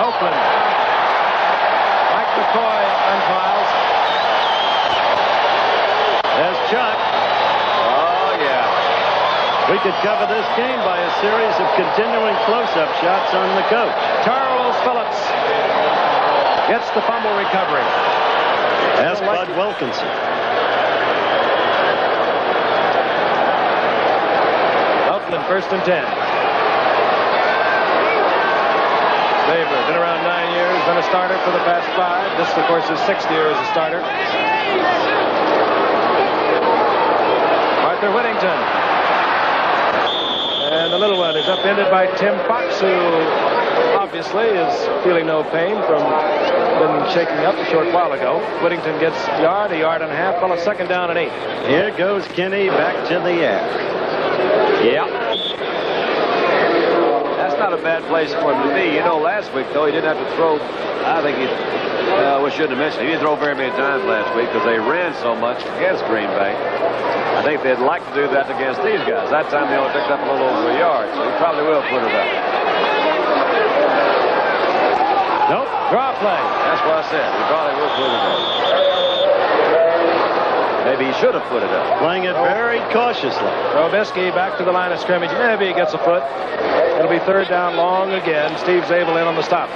Oakland. Mike McCoy unfiles. There's Chuck. Oh, yeah. We could cover this game by a series of continuing close-up shots on the coach. Charles Phillips gets the fumble recovery. That's Bud Wilkinson. Oakland first and 10. Stabler, been around 9 years, been a starter for the past 5. This, of course, is 6th year as a starter. Arthur Whittington. And the little one is upended by Tim Fox, who obviously is feeling no pain from been shaking up a short while ago. Whittington gets a yard and a half. Well, a second down and 8. Here goes Kenny back to the air. Yeah. That's not a bad place for him to be. You know, last week, though, he didn't have to throw. I think he, we shouldn't have mentioned it. He didn't throw very many times last week because they ran so much against Green Bay. I think they'd like to do that against these guys. That time they only picked up a little over a yard, so he probably will put it up. Nope, draw play. That's what I said. He probably will put it up. Maybe he should have put it up. Playing it very cautiously. Robisky back to the line of scrimmage. Maybe he gets a foot. It'll be third down long again. Steve Zabel in on the stop.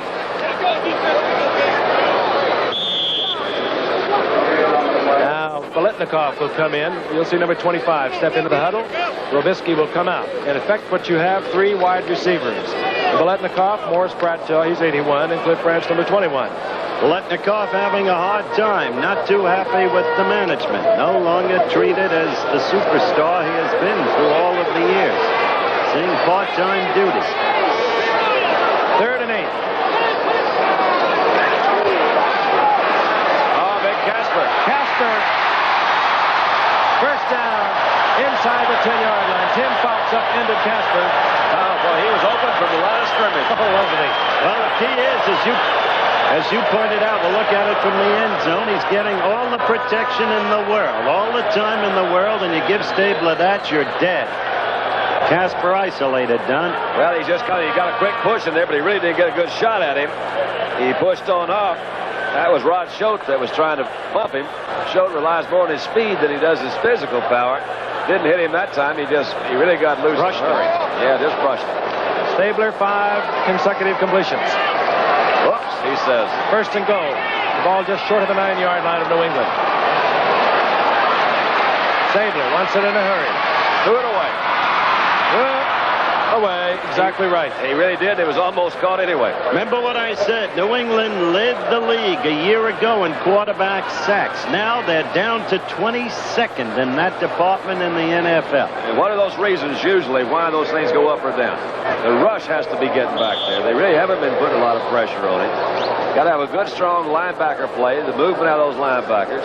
Now Biletnikoff will come in. You'll see number 25 step into the huddle. Robisky will come out. In effect, what you have, 3 wide receivers. Biletnikoff, Morris Bradshaw, he's 81, and Cliff Branch, number 21. Biletnikoff having a hard time, not too happy with the management. No longer treated as the superstar he has been through all of the years. Seeing part-time duty. Third and 8. Oh, big Casper. Casper. First down inside the 10-yard line. Tim Fox upended Casper. Oh, boy, he was open from the line of scrimmage. Oh, wasn't he? Well, the key is, as you pointed out, we'll look at it from the end zone. He's getting all the protection in the world, all the time in the world, and you give Stabler that, you're dead. Casper isolated, Don. Well, he got a quick push in there, but he really didn't get a good shot at him. He pushed on off. That was Rod Schultz that was trying to bump him. Schultz relies more on his speed than he does his physical power. Didn't hit him that time. He really got loose. Brushed him. Yeah, just brushed him. Stabler, 5 consecutive completions. Whoops, he says. First and goal. The ball just short of the 9-yard line of New England. Stabler wants it in a hurry. Threw it away. Good. away. Exactly right. He really did. It was almost caught anyway. Remember what I said. New England led the league a year ago in quarterback sacks. Now they're down to 22nd in that department in the NFL. And one of those reasons usually why those things go up or down. The rush has to be getting back there. They really haven't been putting a lot of pressure on him. Got to have a good, strong linebacker play, the movement out of those linebackers.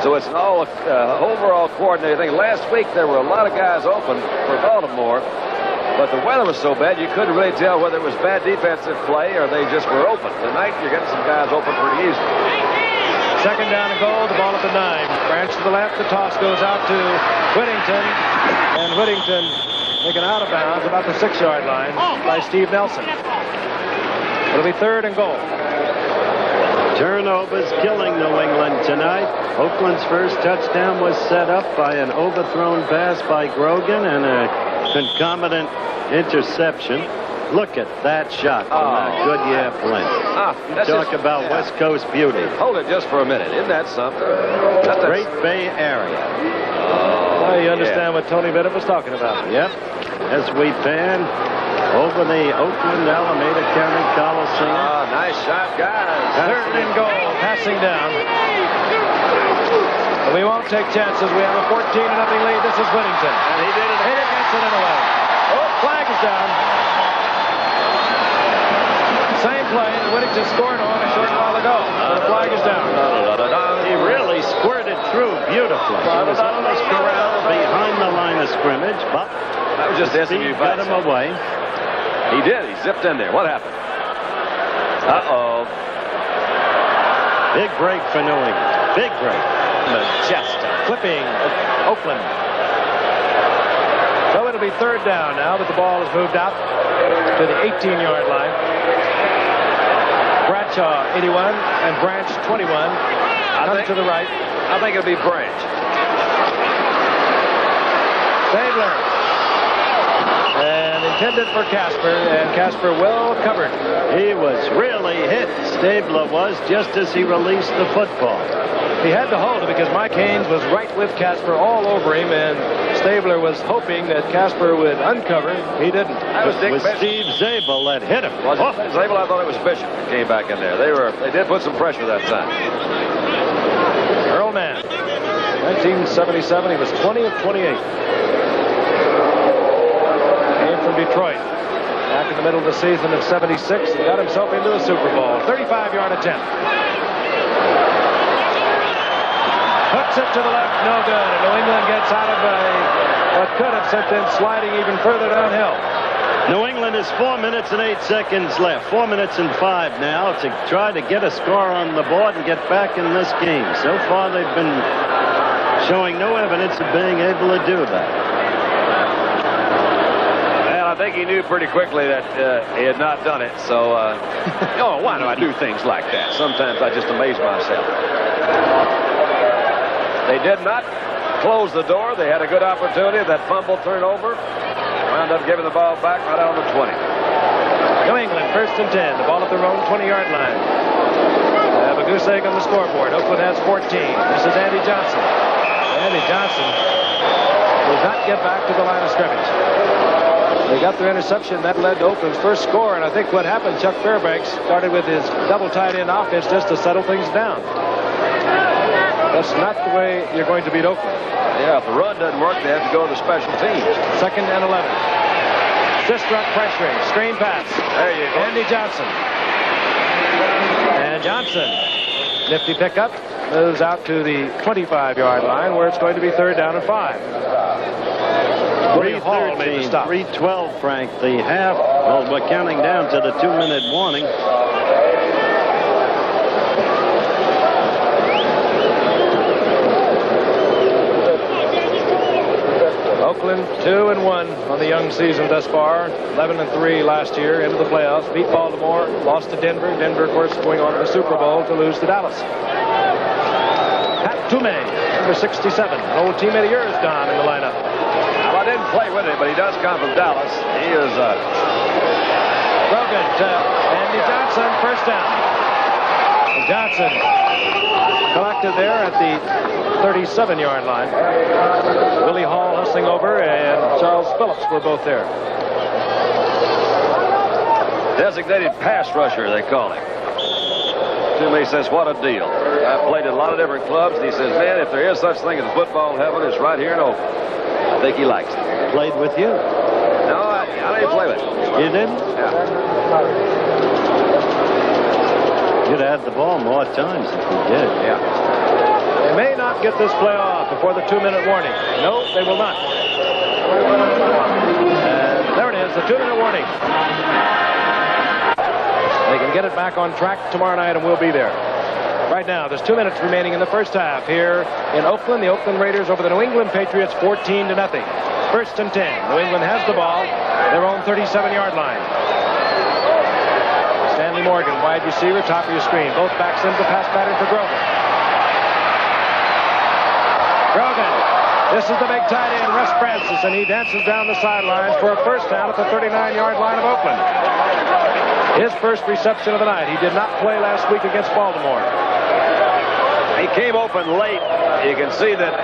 So it's an all overall coordinated thing. Last week there were a lot of guys open for Baltimore, but the weather was so bad you couldn't really tell whether it was bad defensive play or they just were open. Tonight you're getting some guys open pretty easily. Second down and goal, the ball at the 9. Branch to the left, the toss goes out to Whittington, and Whittington taken out of bounds about the 6-yard line by Steve Nelson. It'll be third and goal. Turnovers killing New England tonight. Oakland's first touchdown was set up by an overthrown pass by Grogan and a concomitant interception. Look at that shot from that Goodyear Flint. Talk about West Coast beauty. Hold it just for a minute. Isn't that something? Great Bay Area. Well, you understand what Tony Bennett was talking about. Yep. As we pan over the Oakland Alameda County Coliseum. Nice shot, guys. Third and goal, passing down. But we won't take chances. We have a 14-0 lead. This is Whittington. And he did it. He gets it in a way. Oh, flag is down. Same play that Whittington scored on a short while ago. So the flag is down. He really squirted through beautifully. He was almost corralled behind the line of scrimmage, but that was just SMU got him away. He did. He zipped in there. What happened? Uh-oh. Big break for New England. Big break. Majestic. Clipping Oakland. So it'll be third down now that the ball is moved out to the 18-yard line. Bradshaw, 81, and Branch, 21. Come to the right. I think it'll be Branch. Stabler. And intended for Casper, and Casper well covered. He was really hit. Stabler was just as he released the football. He had to hold it because Mike Haynes was right with Casper all over him, and Stabler was hoping that Casper would uncover him. He didn't. That was Dick It was Bishop. Steve Zabel that hit him. Was it Zabel? I thought it was Bishop that came back in there. They did put some pressure that time. Earl Mann, 1977, he was 20 of 28. Came from Detroit back in the middle of the season of 76 and got himself into a Super Bowl. 35-yard attempt. Hooks it to the left, no good. And New England gets out of what could have sent them sliding even further downhill. New England has 4 minutes and 8 seconds left. 4 minutes and 5 now to try to get a score on the board and get back in this game. So far, they've been showing no evidence of being able to do that. Well, I think he knew pretty quickly that he had not done it. So, why do I do things like that? Sometimes I just amaze myself. They did not close the door. They had a good opportunity. That fumble turnover wound up giving the ball back right out on the 20. New England, first and 10. The ball at their own 20-yard line. They have a goose egg on the scoreboard. Oakland has 14. This is Andy Johnson. Andy Johnson does not get back to the line of scrimmage. They got their interception. That led to Oakland's first score. And I think what happened, Chuck Fairbanks started with his double tight end offense just to settle things down. That's not the way you're going to beat Oakland. Yeah, if the run doesn't work, they have to go to the special teams. Second and 11. Sistrunk pressuring. Screen pass. There you go. Andy Johnson. And Johnson, nifty pickup, moves out to the 25-yard line where it's going to be third down and 5. 3:13, 3:12, Frank. The half. Well, we're counting down to the 2-minute warning. Oakland 2-1 on the young season thus far. 11-3 last year into the playoffs. Beat Baltimore, lost to Denver. Denver, of course, going on to the Super Bowl to lose to Dallas. Pat Toomey, number 67, an old teammate of yours, Don, in the lineup. Well, I didn't play with him, but he does come from Dallas. He is Grogan to Andy Johnson, first down. And Johnson collected there at the 37-yard line. Willie Hall hustling over, and Charles Phillips were both there. designated pass rusher, they call him. To me, he says, what a deal. I've played at a lot of different clubs, and he says, man, if there is such thing as football heaven, it's right here in Oakland. I think he likes it. Played with you? No, I didn't play with him. You didn't? Yeah. You'd have had the ball more times if you did. Yeah. They may not get this play off before the 2-minute warning. No, they will not. And there it is, the 2-minute warning. They can get it back on track tomorrow night, and we'll be there. Right now, there's 2 minutes remaining in the first half here in Oakland. The Oakland Raiders over the New England Patriots, 14-0. First and 10. New England has the ball, their own 37-yard line. Stanley Morgan, wide receiver, top of your screen. Both backs into the pass pattern for Grogan. Grogan. This is the big tight end, Russ Francis, and he dances down the sidelines for a first down at the 39-yard line of Oakland. His first reception of the night. He did not play last week against Baltimore. He came open late. You can see that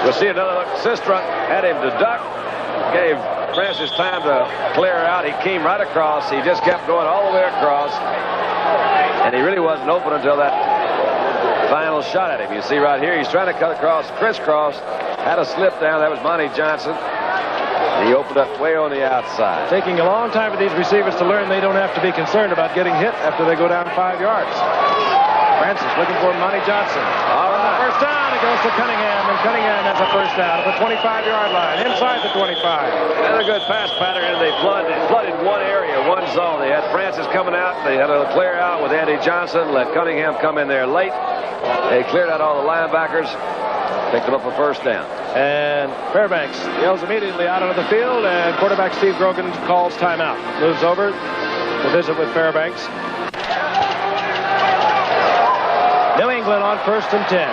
we'll see another look. Sistrunk had him to duck. Gave Francis time to clear out. He came right across. He just kept going all the way across. And he really wasn't open until that final shot at him. You see right here, he's trying to cut across, crisscross. Had a slip down. That was Monty Johnson. He opened up way on the outside. Taking a long time for these receivers to learn they don't have to be concerned about getting hit after they go down 5 yards. Francis looking for Monty Johnson. All right. First down, it goes to Cunningham, and Cunningham has a first down at the 25-yard line, inside the 25. Another good pass pattern, and they flooded one area, one zone. They had Francis coming out. They had a clear out with Andy Johnson. Let Cunningham come in there late. They cleared out all the linebackers. Picked him up a first down. And Fairbanks yells immediately out onto the field, and quarterback Steve Grogan calls timeout. Moves over to visit with Fairbanks. New England on first and 10.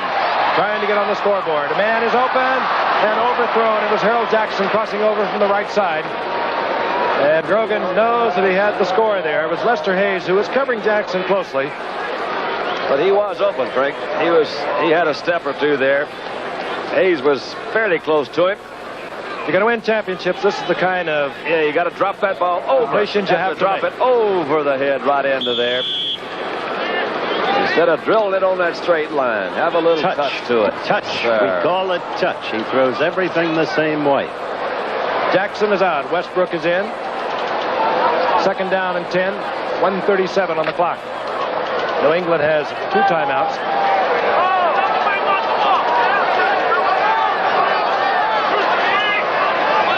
Trying to get on the scoreboard. A man is open and overthrown. It was Harold Jackson crossing over from the right side. And Grogan knows that he had the score there. It was Lester Hayes who was covering Jackson closely. But he was open, Frank. He had a step or two there. Hayes was fairly close to him. You're going to win championships. This is the kind of... Yeah, you got to drop that ball over. You have to drop it over the head right into there. Instead of drilling it on that straight line. Have a little touch to it. Touch. We call it touch. He throws everything the same way. Jackson is out. Westbrook is in. Second down and 10. 1:37 on the clock. New England has 2 timeouts.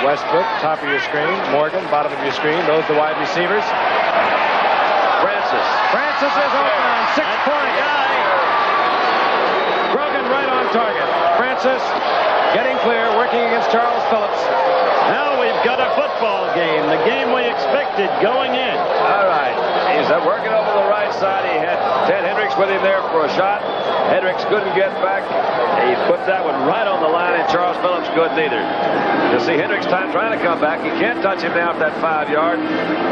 Westbrook, top of your screen. Morgan, bottom of your screen. Those are the wide receivers. Francis is open. 6-point. Grogan right on target. Francis getting clear, working against Charles Phillips. Now we've got a football game. The game we expected going in. All right. He's working over the right side. He had Ted Hendricks with him there for a shot. Hendricks couldn't get back. He put that one right on the line, and Charles Phillips couldn't either. You see Hendricks trying to come back. He can't touch him now at that 5-yard.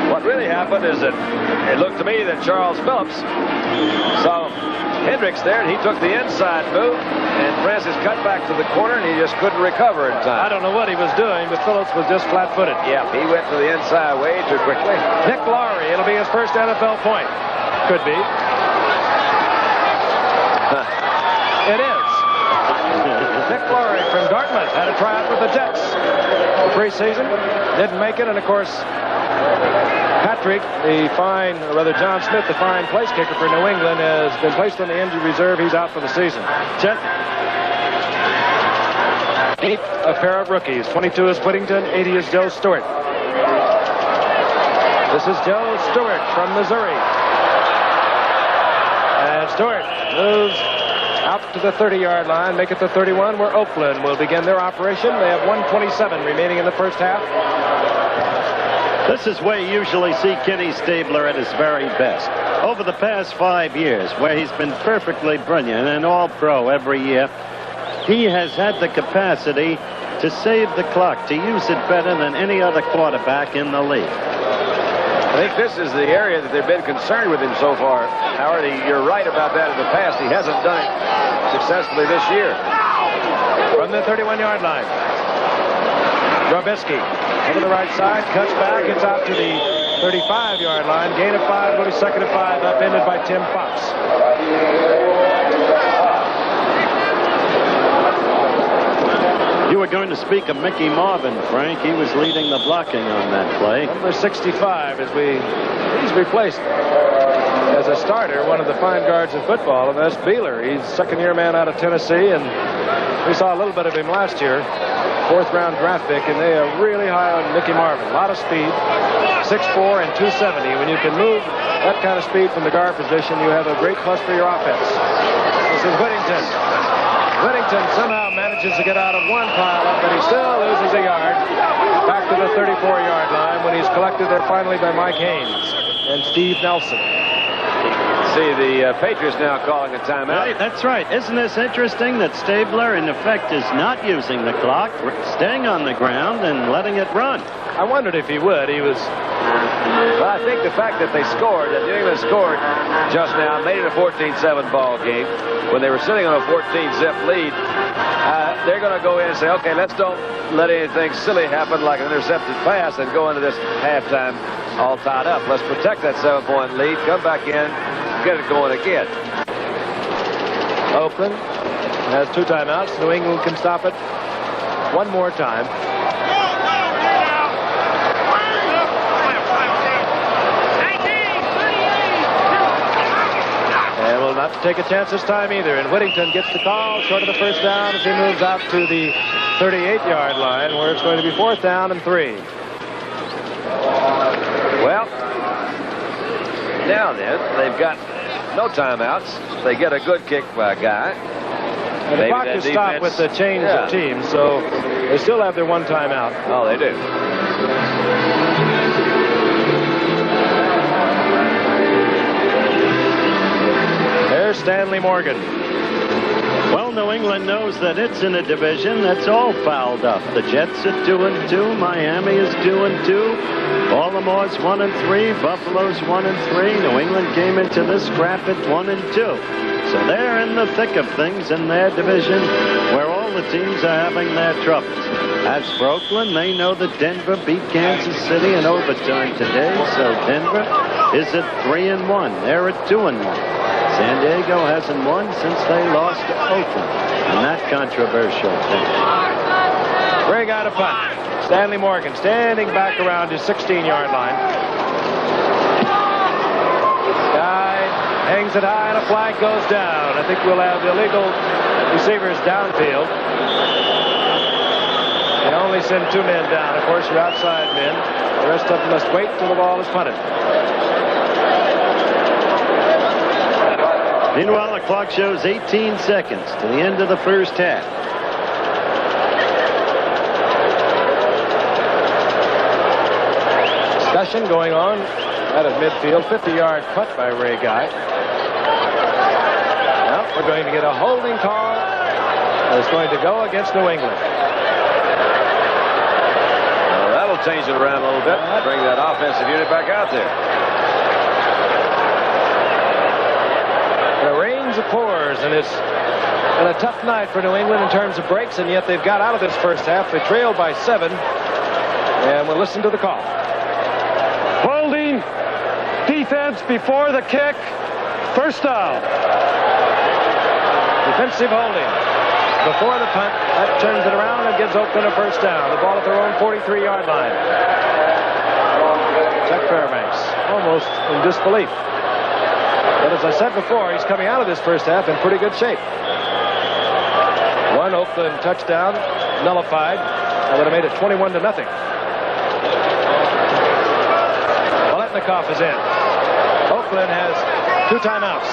What really happened is that it looked to me that Charles Phillips saw Hendricks there, and he took the inside move, and Francis cut back to the corner, and he just couldn't recover in time. I don't know what he was doing, but Phillips was just flat-footed. Yeah, he went to the inside way too quickly. Nick Lowry, it'll be his first NFL point. Could be. It is. Nick Lowry from Dartmouth had a tryout with the Jets for preseason. Didn't make it, and of course, Patrick, John Smith, the fine place kicker for New England, has been placed on the injured reserve. He's out for the season. A pair of rookies. 22 is Whittington, 80 is Joe Stewart. This is Joe Stewart from Missouri. And Stewart moves out to the 30-yard line, make it the 31, where Oakland will begin their operation. They have 1:27 remaining in the first half. This is where you usually see Kenny Stabler at his very best. Over the past 5 years, where he's been perfectly brilliant and all-pro every year, he has had the capacity to save the clock, to use it better than any other quarterback in the league. I think this is the area that they've been concerned with him so far. Howard, you're right about that in the past. He hasn't done it successfully this year. From the 31-yard line, Robisky over the right side, cuts back, gets out to the 35-yard line. Gain of 5, go to 2nd and 5, upended by Tim Fox. You were going to speak of Mickey Marvin, Frank. He was leading the blocking on that play. Number 65 he's replaced as a starter one of the fine guards in football, and that's Beeler. He's second-year man out of Tennessee, and we saw a little bit of him last year. 4th-round draft pick, and they are really high on Mickey Marvin. A lot of speed, 6'4" and 270. When you can move that kind of speed from the guard position, you have a great plus for your offense. This is Whittington. Whittington somehow manages to get out of one pile-up, but he still loses a yard. Back to the 34-yard line when he's collected there finally by Mike Haynes and Steve Nelson. See, the Patriots now calling a timeout. Right, that's right. Isn't this interesting that Stabler, in effect, is not using the clock, staying on the ground and letting it run? I wondered if he would. He was... Well, I think the fact that they scored, that New England scored just now, made it a 14-7 ball game. When they were sitting on a 14-zip lead, they're going to go in and say, okay, let's don't let anything silly happen like an intercepted pass and go into this halftime all tied up. Let's protect that 7-point lead, come back in, get it going again. Oakland has 2 timeouts. New England can stop it one more time. And will not take a chance this time either. And Whittington gets the call short of the first down as he moves out to the 38-yard line, where it's going to be 4th down and 3. Well, now then, they've got no timeouts. They get a good kick by a guy. And the clock is stopped with the change of teams, so they still have their 1 timeout. Oh, they do. There's Stanley Morgan. Well, New England knows that it's in a division that's all fouled up. The Jets are 2-2. Miami is 2-2. Baltimore's 1-3. Buffalo's 1-3. New England came into this scrap at 1-2. So they're in the thick of things in their division, where all the teams are having their troubles. As for Oakland, they know that Denver beat Kansas City in overtime today, so Denver is at 3-1. They're at 2-1. San Diego hasn't won since they lost to Oakland in that controversial thing. Ray got a punt. Stanley Morgan standing back around his 16-yard line. Guy hangs it high and a flag goes down. I think we'll have illegal receivers downfield. They only send 2 men down. Of course, your outside men. The rest of them must wait till the ball is punted. Meanwhile, the clock shows 18 seconds to the end of the first half. Discussion going on out of midfield. 50-yard punt by Ray Guy. Now we're going to get a holding call that's going to go against New England. Well, that'll change it around a little bit. Bring that offensive unit back out there. The rains of pours, and it's been a tough night for New England in terms of breaks, and yet they've got out of this first half. They trailed by 7, and we'll listen to the call. Holding, defense before the kick, first down. Defensive holding before the punt. That turns it around and gives Oakland a first down. The ball at their own 43-yard line. Chuck Fairbanks almost in disbelief. But as I said before, he's coming out of this first half in pretty good shape. 1 Oakland touchdown nullified. That would have made it 21-0. Paletnikoff is in. Oakland has 2 timeouts.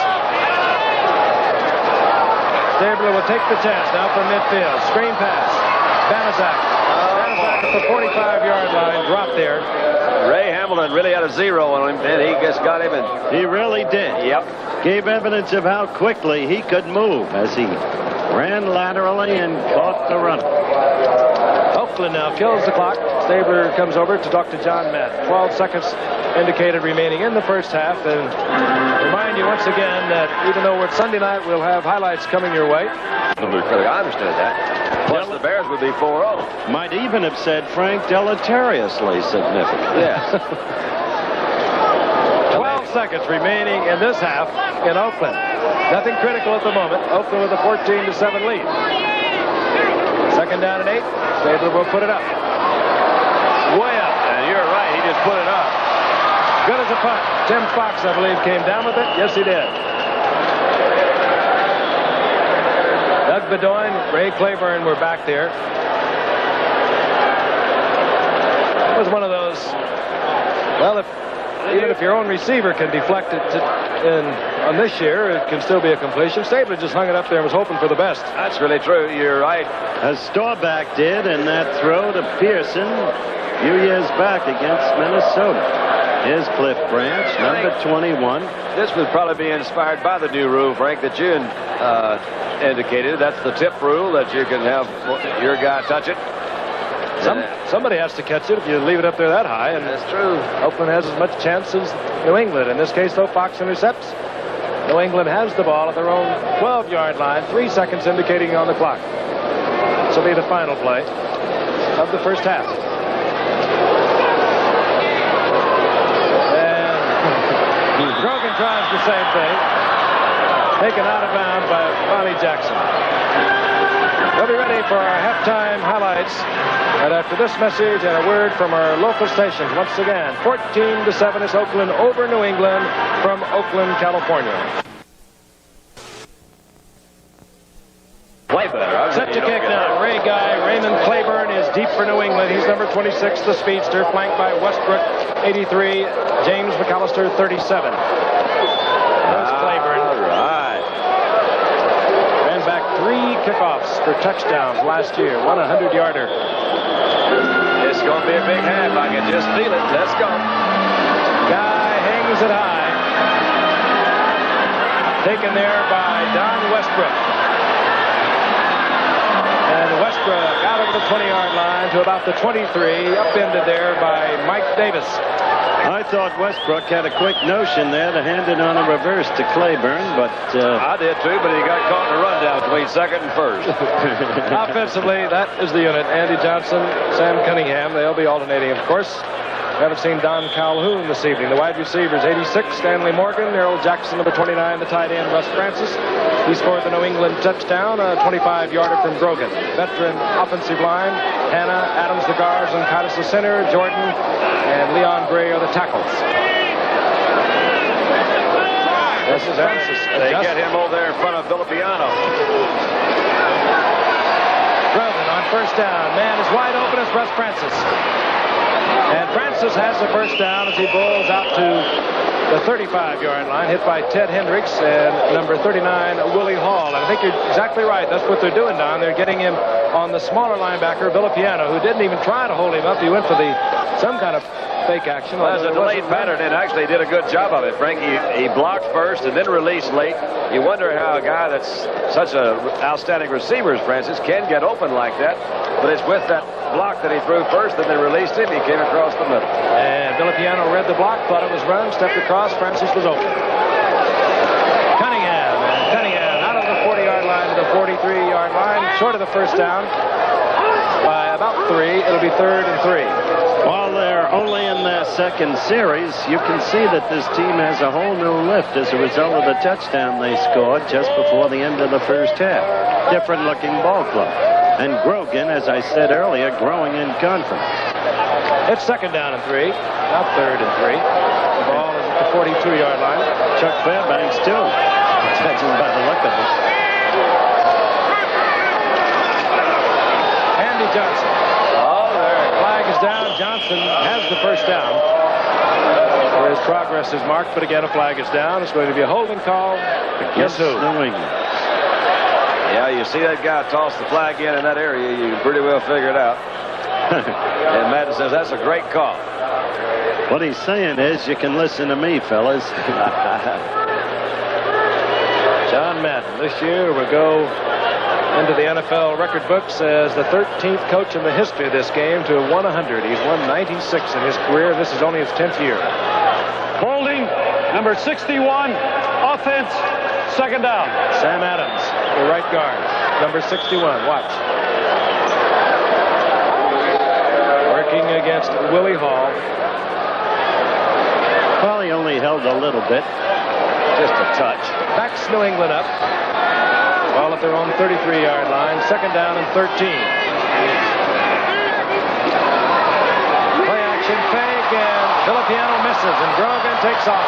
Stabler will take the chance now from midfield. Screen pass. Banaszak. Banaszak at the 45-yard line. Drop there. Ray Hamilton really had a 0 on him, and he just got him in. He really did. Yep. Gave evidence of how quickly he could move as he ran laterally and caught the runner. Oakland now kills the clock. Stabler comes over to talk to John Madden. 12 seconds indicated remaining in the first half. And remind you once again that even though it's Sunday night, we'll have highlights coming your way. I understood that. Plus, the Bears would be 4-0. Might even have said Frank deleteriously significant. Yes. seconds remaining in this half in Oakland. Nothing critical at the moment. Oakland with a 14-7 lead. Second down and 8. Stabler will put it up. Way up. And you're right, he just put it up. Good as a punt. Tim Fox, I believe, came down with it. Yes, he did. Doug Bedoin, Ray Claiborne were back there. It was one of those, well, even if your own receiver can deflect it on this year, it can still be a completion. Stabler just hung it up there and was hoping for the best. That's really true. You're right. As Staubach did in that throw to Pearson a few years back against Minnesota. Here's Cliff Branch, number 21. This would probably be inspired by the new rule, Frank, that you indicated. That's the tip rule, that you can have your guy touch it. Somebody has to catch it if you leave it up there that high. And that's true. Oakland has as much chance as New England. In this case, though, Fox intercepts. New England has the ball at their own 12-yard line. 3 seconds indicating on the clock. This will be the final play of the first half. And Grogan tries the same thing. Taken out of bounds by Bonnie Jackson. We'll be ready for our halftime highlights. And after this message and a word from our local stations, once again, 14-7 is Oakland over New England from Oakland, California. Way better. Set to kick now. Ray Guy, Raymond Claiborne is deep for New England. He's number 26, the speedster, flanked by Westbrook, 83, James McAllister, 37. There's Claiborne. All right. Ran back 3 kickoffs for touchdowns last year. Won a 100-yarder. It's going to be a big half. I can just feel it. Let's go. Guy hangs it high. Taken there by Don Westbrook. And Westbrook out over the 20-yard line to about the 23, upended there by Mike Davis. I thought Westbrook had a quick notion there to hand it on a reverse to Claiborne, but... I did too, but he got caught in a rundown between second and first. Offensively, that is the unit. Andy Johnson, Sam Cunningham, they'll be alternating, of course. We haven't seen Don Calhoun this evening. The wide receivers, 86, Stanley Morgan, Errol Jackson, number 29, the tight end, Russ Francis. He scored the New England touchdown, a 25-yarder from Grogan. Veteran offensive line, Hannah, Adams the guards, and Cottis the center, Jordan, and Leon Gray are the tackles. This is Francis. They get him over there in front of Villapiano. Grogan on first down. Man is wide open as Russ Francis. And Francis has the first down as he bowls out to the 35-yard line, hit by Ted Hendricks and number 39, Willie Hall. And I think you're exactly right. That's what they're doing, Don. They're getting him on the smaller linebacker, Villapiano, who didn't even try to hold him up. He went for some kind of fake action. Well, as a delayed pattern, and actually did a good job of it, Frank. He blocked first and then released late. You wonder how a guy that's such an outstanding receiver as Francis can get open like that. But it's with that block that he threw first and then released him. He came across the middle. And Villapiano read the block, thought it was run, stepped across. Francis was open. Cunningham out of the 40-yard line to the 43-yard line, short of the first down by about 3. It'll be 3rd and 3. While they're only in their second series, you can see that this team has a whole new lift as a result of the touchdown they scored just before the end of the first half. Different-looking ball club. And Grogan, as I said earlier, growing in confidence. It's 2nd down and 3, not 3rd and 3. The ball is at the 42-yard line. Chuck Fairbanks, too. Judging by the look of it. Andy Johnson. Oh, there. Flag is down. Johnson has the first down. Where his progress is marked, but again, a flag is down. It's going to be a holding call. Guess who? New England. Yeah, you see that guy toss the flag in that area, you can pretty well figure it out. And Madden says that's a great call. What he's saying is, you can listen to me, fellas. John Madden, this year will go into the NFL record books as the 13th coach in the history of this game to have won 100. He's won 96 in his career. This is only his 10th year. Holding, number 61, offense, 2nd down. Sam Adams, the right guard, number 61. Watch. Working against Willie Hall. Well, he only held held a little bit. Just a touch. Backs New England up. Ball at their own 33-yard line. Second down and 13. Play action fake, and Filipiano misses, and Grogan takes off.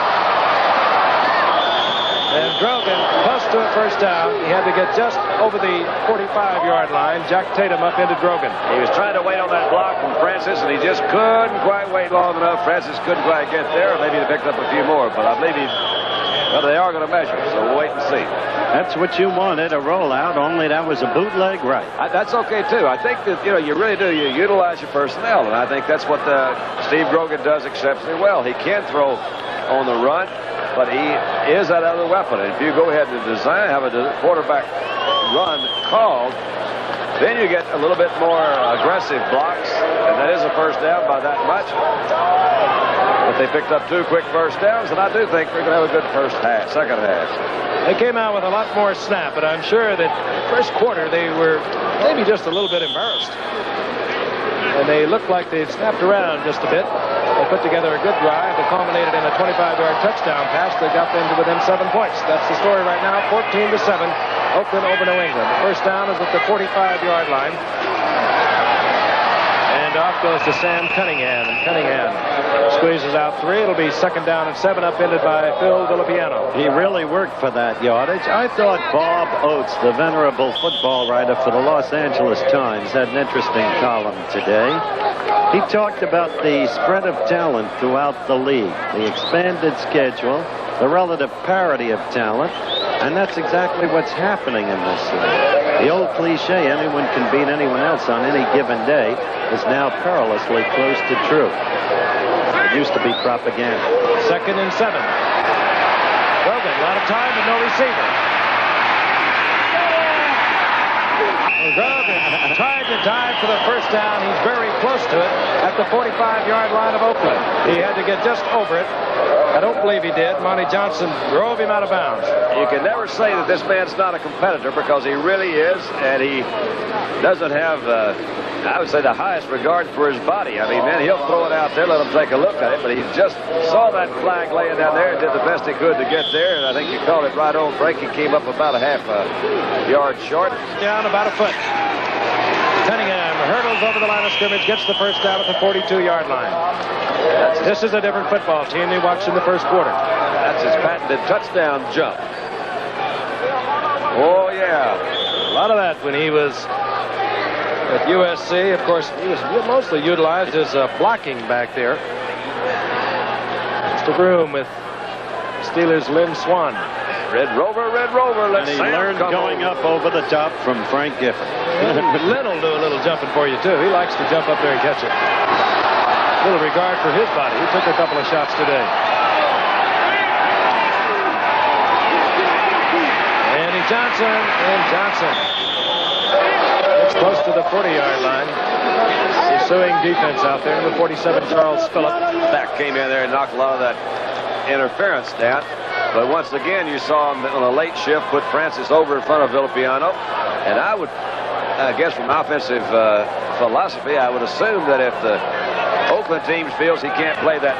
And Grogan close to a first down. He had to get just over the 45-yard line. Jack Tatum up into Grogan. He was trying to wait on that block from Francis, and he just couldn't quite wait long enough. Francis couldn't quite get there. Maybe he picked up a few more, but I believe they are going to measure, so we'll wait and see. That's what you wanted, a rollout, only that was a bootleg right. That's okay, too. I think that, you really do. You utilize your personnel, and I think that's what Steve Grogan does exceptionally well. He can throw on the run, but he is that other weapon. And if you go ahead and have a quarterback run called, then you get a little bit more aggressive blocks, and that is a first down by that much. But they picked up 2 quick first downs, and I do think they're going to have a good second half. They came out with a lot more snap, but I'm sure that first quarter they were maybe just a little bit embarrassed. And they looked like they'd snapped around just a bit. They put together a good drive that culminated in a 25-yard touchdown pass that got them to within 7 points. That's the story right now, 14-7, Oakland over New England. The first down is at the 45-yard line. And off goes to Sam Cunningham, and Cunningham squeezes out 3. It'll be second down and 7, upended by Phil Villapiano. He really worked for that yardage. I thought Bob Oates, the venerable football writer for the Los Angeles Times, had an interesting column today. He talked about the spread of talent throughout the league, the expanded schedule, the relative parity of talent, and that's exactly what's happening in this league. The old cliche, anyone can beat anyone else on any given day, is now perilously close to true. It used to be propaganda. Second and 7. Grogan, a lot of time and no receiver. Grogan tried to dive for the first down. He's very close to it at the 45-yard line of Oakland. He had to get just over it. I don't believe he did. Monty Johnson drove him out of bounds. You can never say that this man's not a competitor, because he really is, and he doesn't have, I would say, the highest regard for his body. I mean, man, he'll throw it out there, let him take a look at it, but he just saw that flag laying down there and did the best he could to get there, and I think you called it right on, Frank. He came up about a half a yard short. Down about a foot. Cunningham hurdles over the line of scrimmage, gets the first down at the 42-yard line. This is a different football team they watched in the first quarter. That's his patented touchdown jump. Oh, yeah. A lot of that when he was at USC. Of course, he was mostly utilized as blocking back there. Mr. Broom with Steelers' Lynn Swan. Red Rover, let's And he learned going up over the top from Frank Gifford. Lynn will do a little jumping for you, too. He likes to jump up there and catch it. Little regard for his body. He took a couple of shots today. Andy Johnson, and Johnson. It's close to the 40-yard line. Pursuing defense out there. Number 47, Charles Phillip. Back came in there and knocked a lot of that interference down. But once again, you saw him on a late shift put Francis over in front of Villapiano. And I guess from offensive philosophy, I would assume that if the Oakland team feels he can't play that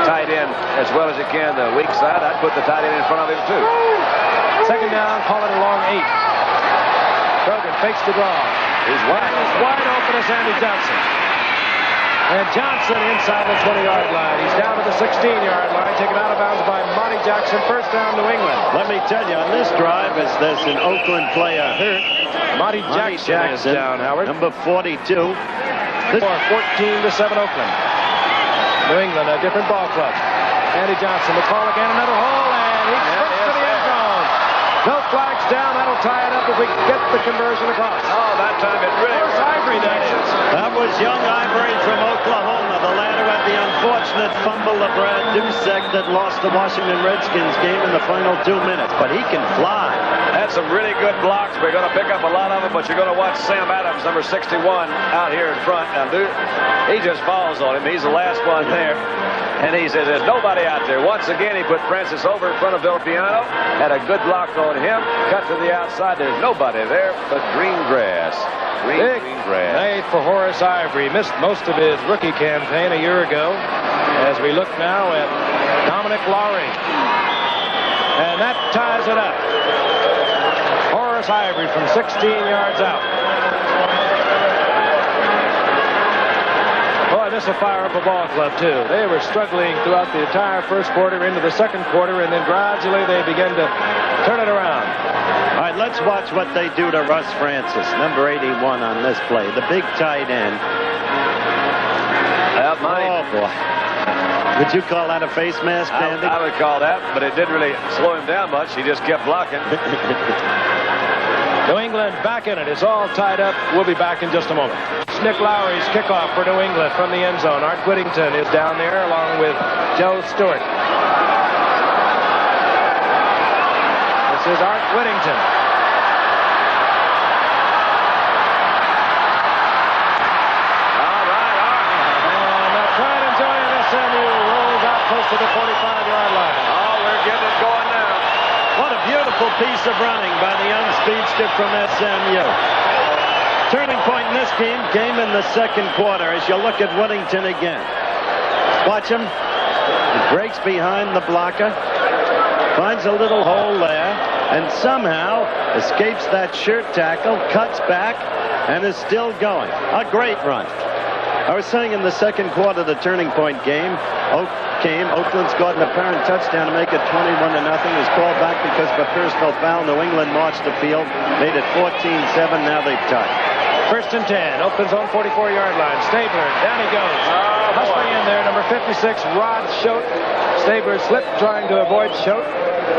tight end as well as he can the weak side, I'd put the tight end in front of him, too. Second down, call it a long 8. Grogan fakes the draw. He's wide open as Andy Johnson. And Johnson inside the 20-yard line. He's down to the 16-yard line, taken out of bounds by Monty Jackson. First down, New England. Let me tell you, on this drive, as there's an Oakland player hurt, Monty Jackson is down, Howard. number 42. 14-7 Oakland. New England, a different ball club. Andy Johnson, the call again, another hole, and he sprints to the end zone. No flags down. That'll tie it up if we get the conversion across. Oh, that time it really was Ivory, that is. That was young Ivory from Oklahoma. The latter had the unfortunate fumble of Brad Dusek that lost the Washington Redskins game in the final 2 minutes. But he can fly. Had some really good blocks. We're going to pick up a lot of them, but you're going to watch Sam Adams, number 61, out here in front. Now, dude, he just falls on him. He's the last one there. And he says there's nobody out there. Once again, he put Francis over in front of Villapiano. Had a good block on him. Cut to the outside. There's nobody there but green grass. Green grass. Night for Horace Ivory. Missed most of his rookie campaign a year ago. As we look now at Dominic Lowry. And that ties it up. Horace Ivory from 16 yards out. Boy, this will fire up a ball club, too. They were struggling throughout the entire first quarter into the second quarter, and then gradually they began to turn it around. All right, let's watch what they do to Russ Francis, number 81 on this play, the big tight end. Oh, boy. Would you call that a face mask, Andy? I would call that, but it didn't really slow him down much. He just kept blocking. New England back in it. It's all tied up. We'll be back in just a moment. Nick Lowry's kickoff for New England from the end zone. Art Whittington is down there along with Joe Stewart. This is Art Whittington. All right, Art. And the pride and joy of SMU rolls out close to the 45-yard line. Oh, we're getting it going now. What a beautiful piece of running by the young speedster from SMU. Turning point in this game came in the second quarter as you look at Whittington again. Watch him. He breaks behind the blocker, finds a little hole there, and somehow escapes that shirt tackle, cuts back, and is still going. A great run. I was saying in the second quarter, the turning point game came. Oakland scored an apparent touchdown to make it 21-0. Was called back because of a personal foul. New England marched the field, made it 14-7. Now they've tied. First and 10. Oakland's own 44-yard line. Stabler, down he goes. Hustling in there, number 56, Rod Schote. Stabler slipped, trying to avoid Schote.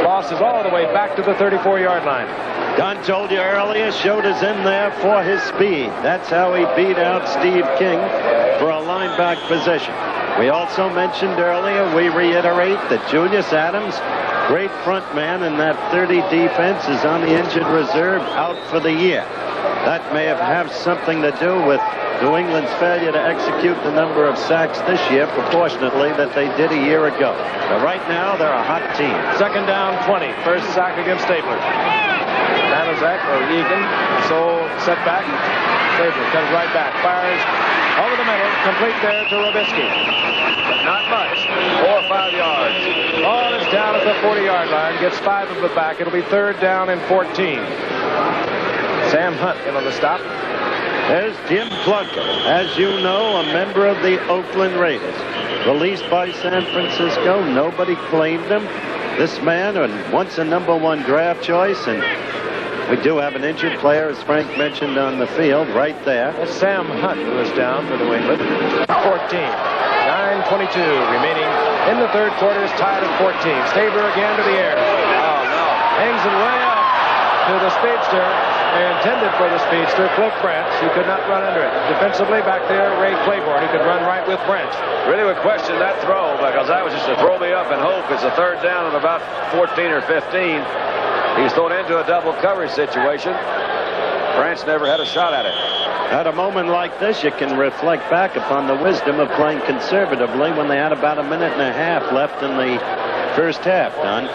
Losses all the way back to the 34-yard line. Don told you earlier, Schote is in there for his speed. That's how he beat out Steve King for a linebacker position. We also mentioned earlier, we reiterate that Julius Adams, great front man in that 30 defense, is on the injured reserve, out for the year. That may have something to do with New England's failure to execute the number of sacks this year proportionately that they did a year ago. But right now, they're a hot team. Second down, 20. First sack against Stabler. Banaszak or Egan, so set back. Stabler comes right back, fires over the middle, complete there to Robisky. But not much. 4 or 5 yards. Ball is down at the 40-yard line, gets 5 of it back. It'll be third down and 14. Sam Hunt in on the stop. There's Jim Plunkett, as you know, a member of the Oakland Raiders. Released by San Francisco, nobody claimed him. This man, and once a #1 draft choice, and we do have an injured player, as Frank mentioned, on the field right there. That's Sam Hunt, who is down for New England. 14. 9:22 remaining in the third quarter, is tied at 14. Stabler again to the air. Oh, no. Hangs it way up to the speedster, intended for the speedster, Cliff Branch. He could not run under it. Defensively back there, Ray Claiborne. He could run right with Branch. Really would question that throw, because that was just a throw me up and hope. It's a third down at about 14 or 15. He's thrown into a double coverage situation. Branch never had a shot at it. At a moment like this, you can reflect back upon the wisdom of playing conservatively when they had about a minute and a half left in the first half, Don.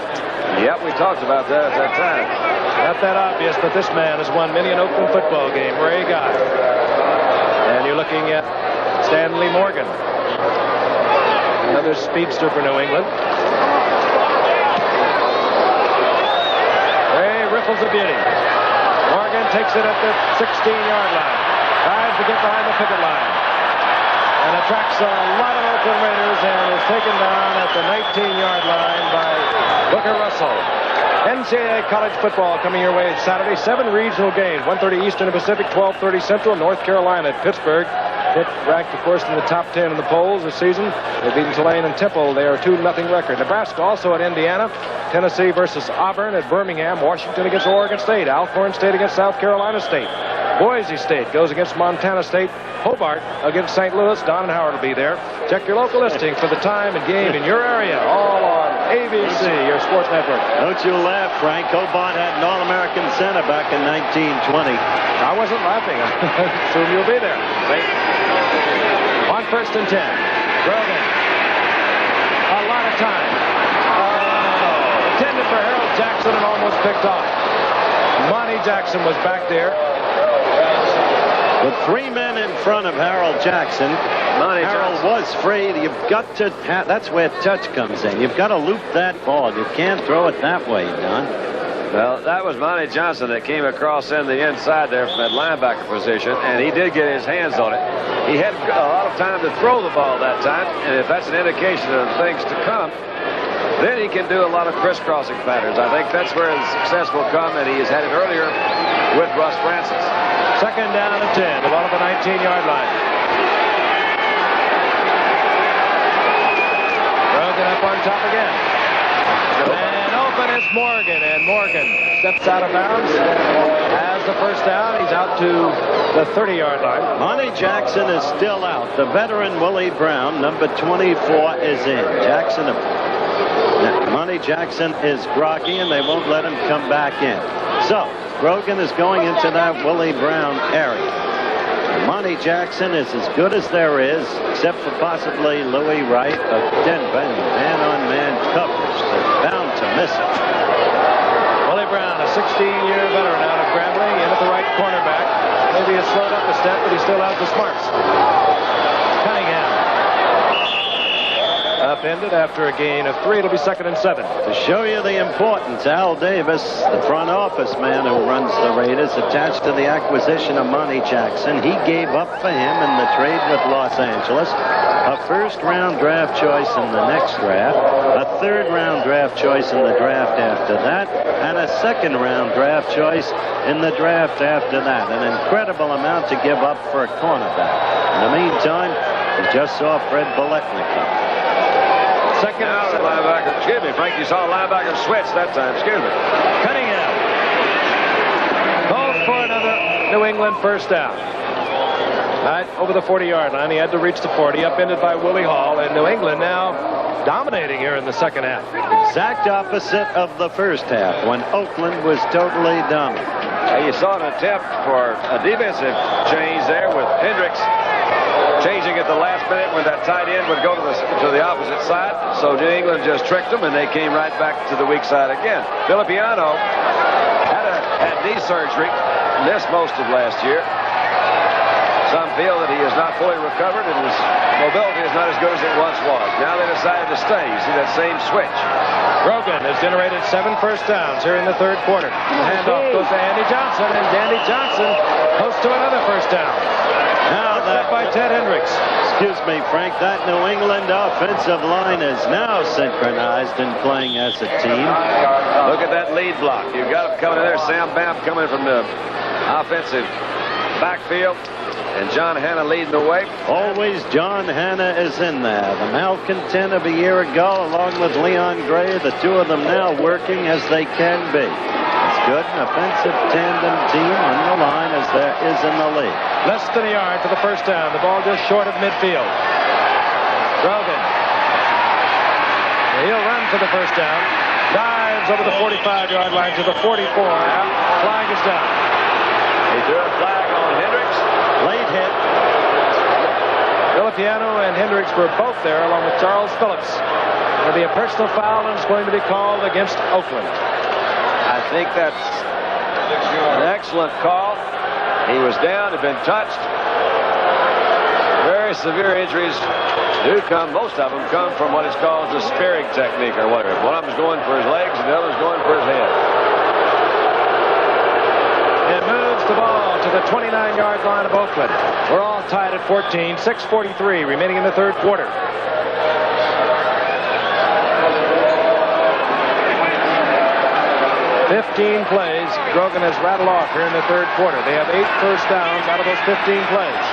Yep, we talked about that at that time. Not that obvious, but this man has won many an Oakland football game. Ray Guy. And you're looking at Stanley Morgan. Another speedster for New England. Ray riffles a beauty. Morgan takes it at the 16-yard line. Tries to get behind the picket line. And attracts a lot of Oakland Raiders and is taken down at the 19-yard line by Booker Russell. NCAA college football coming your way Saturday. 7 regional games. 1:30 Eastern and Pacific, 12:30 Central. North Carolina at Pittsburgh. Pitt ranked, of course, in the top 10 in the polls this season. They've beaten Tulane and Temple. They are 2-0 record. Nebraska also at Indiana. Tennessee versus Auburn at Birmingham. Washington against Oregon State. Alcorn State against South Carolina State. Boise State goes against Montana State. Hobart against St. Louis. Don and Howard will be there. Check your local listing for the time and game in your area. All on ABC, your sports network. Don't you laugh, Frank. Hobart had an All-American center back in 1920. I wasn't laughing. I assume you'll be there. On first and 10. Grogan. A lot of time. Intended for Harold Jackson and almost picked off. Monty Jackson was back there. With 3 men in front of Harold Jackson, Harold was free. You've got to that's where touch comes in. You've got to loop that ball. You can't throw it that way, Don. Well, that was Monty Johnson that came across in the inside there from that linebacker position, and he did get his hands on it. He had a lot of time to throw the ball that time, and if that's an indication of things to come, then he can do a lot of crisscrossing patterns. I think that's where his success will come, and he has had it earlier with Russ Francis. Second down and 10, the ball at the 19-yard line. Grogan up on top again. And open is Morgan, and Morgan steps out of bounds. Has the first down. He's out to the 30-yard line. Monty Jackson is still out. The veteran Willie Brown, number 24, is in. Monty Jackson is groggy, and they won't let him come back in. So, Grogan is going into that Willie Brown area. Monty Jackson is as good as there is, except for possibly Louis Wright of Denver. Man-on-man coverage. They're bound to miss it. Willie Brown, a 16-year veteran out of Grambling, in at the right cornerback. Maybe has slowed up a step, but he still has the smarts. Cunningham. Upended after a gain of 3. It'll be 2nd and 7. To show you the importance, Al Davis, the front office man who runs the Raiders, attached to the acquisition of Monty Jackson. He gave up for him in the trade with Los Angeles a first-round draft choice in the next draft, a third-round draft choice in the draft after that, and a second-round draft choice in the draft after that. An incredible amount to give up for a cornerback. In the meantime, we just saw Fred Biletnikoff. Second down, linebacker. Excuse me, Frank. You saw a linebacker switch that time. Excuse me. Cunningham calls for another New England first down. Right over the 40-yard line. He had to reach the 40, upended by Willie Hall, and New England now dominating here in the second half. Exact opposite of the first half, when Oakland was totally dominant. You saw an attempt for a defensive change there with Hendricks changing at the last minute when that tight end would go to the opposite side. So New England just tricked them, and they came right back to the weak side again. Filippiano had knee surgery, missed most of last year. Some feel that he is not fully recovered, and his mobility is not as good as it once was. Now they decided to stay. You see that same switch. Grogan has generated 7 first downs here in the third quarter. The handoff goes to Andy Johnson, and Dandy Johnson goes to another first down. Now that by Ted Hendricks. Excuse me, Frank. That New England offensive line is now synchronized in playing as a team. Look at that lead block. You've got him coming in there. Sam Bamp coming from the offensive backfield. And John Hanna leading the way. Always John Hanna is in there. The malcontent of a year ago, along with Leon Gray, the two of them now working as they can be. It's good, an offensive tandem team on the line as there is in the league. Less than a yard for the first down. The ball just short of midfield. Grogan. He'll run for the first down. Dives over the 45-yard line to the 44. Flag is down. He threw a flag on Hendricks. Late hit. Filippiano and Hendricks were both there, along with Charles Phillips. There'll be a personal foul, and it's going to be called against Oakland. I think that's an excellent call. He was down, had been touched. Very severe injuries do come. Most of them come from what is called the spearing technique or whatever. One of them is going for his legs, and the other is going for his head. It moves the ball to the 29-yard line of Oakland. We're all tied at 14. 6:43 remaining in the third quarter. "15 plays Grogan has rattled off here in the third quarter. They have 8 first downs out of those 15 plays.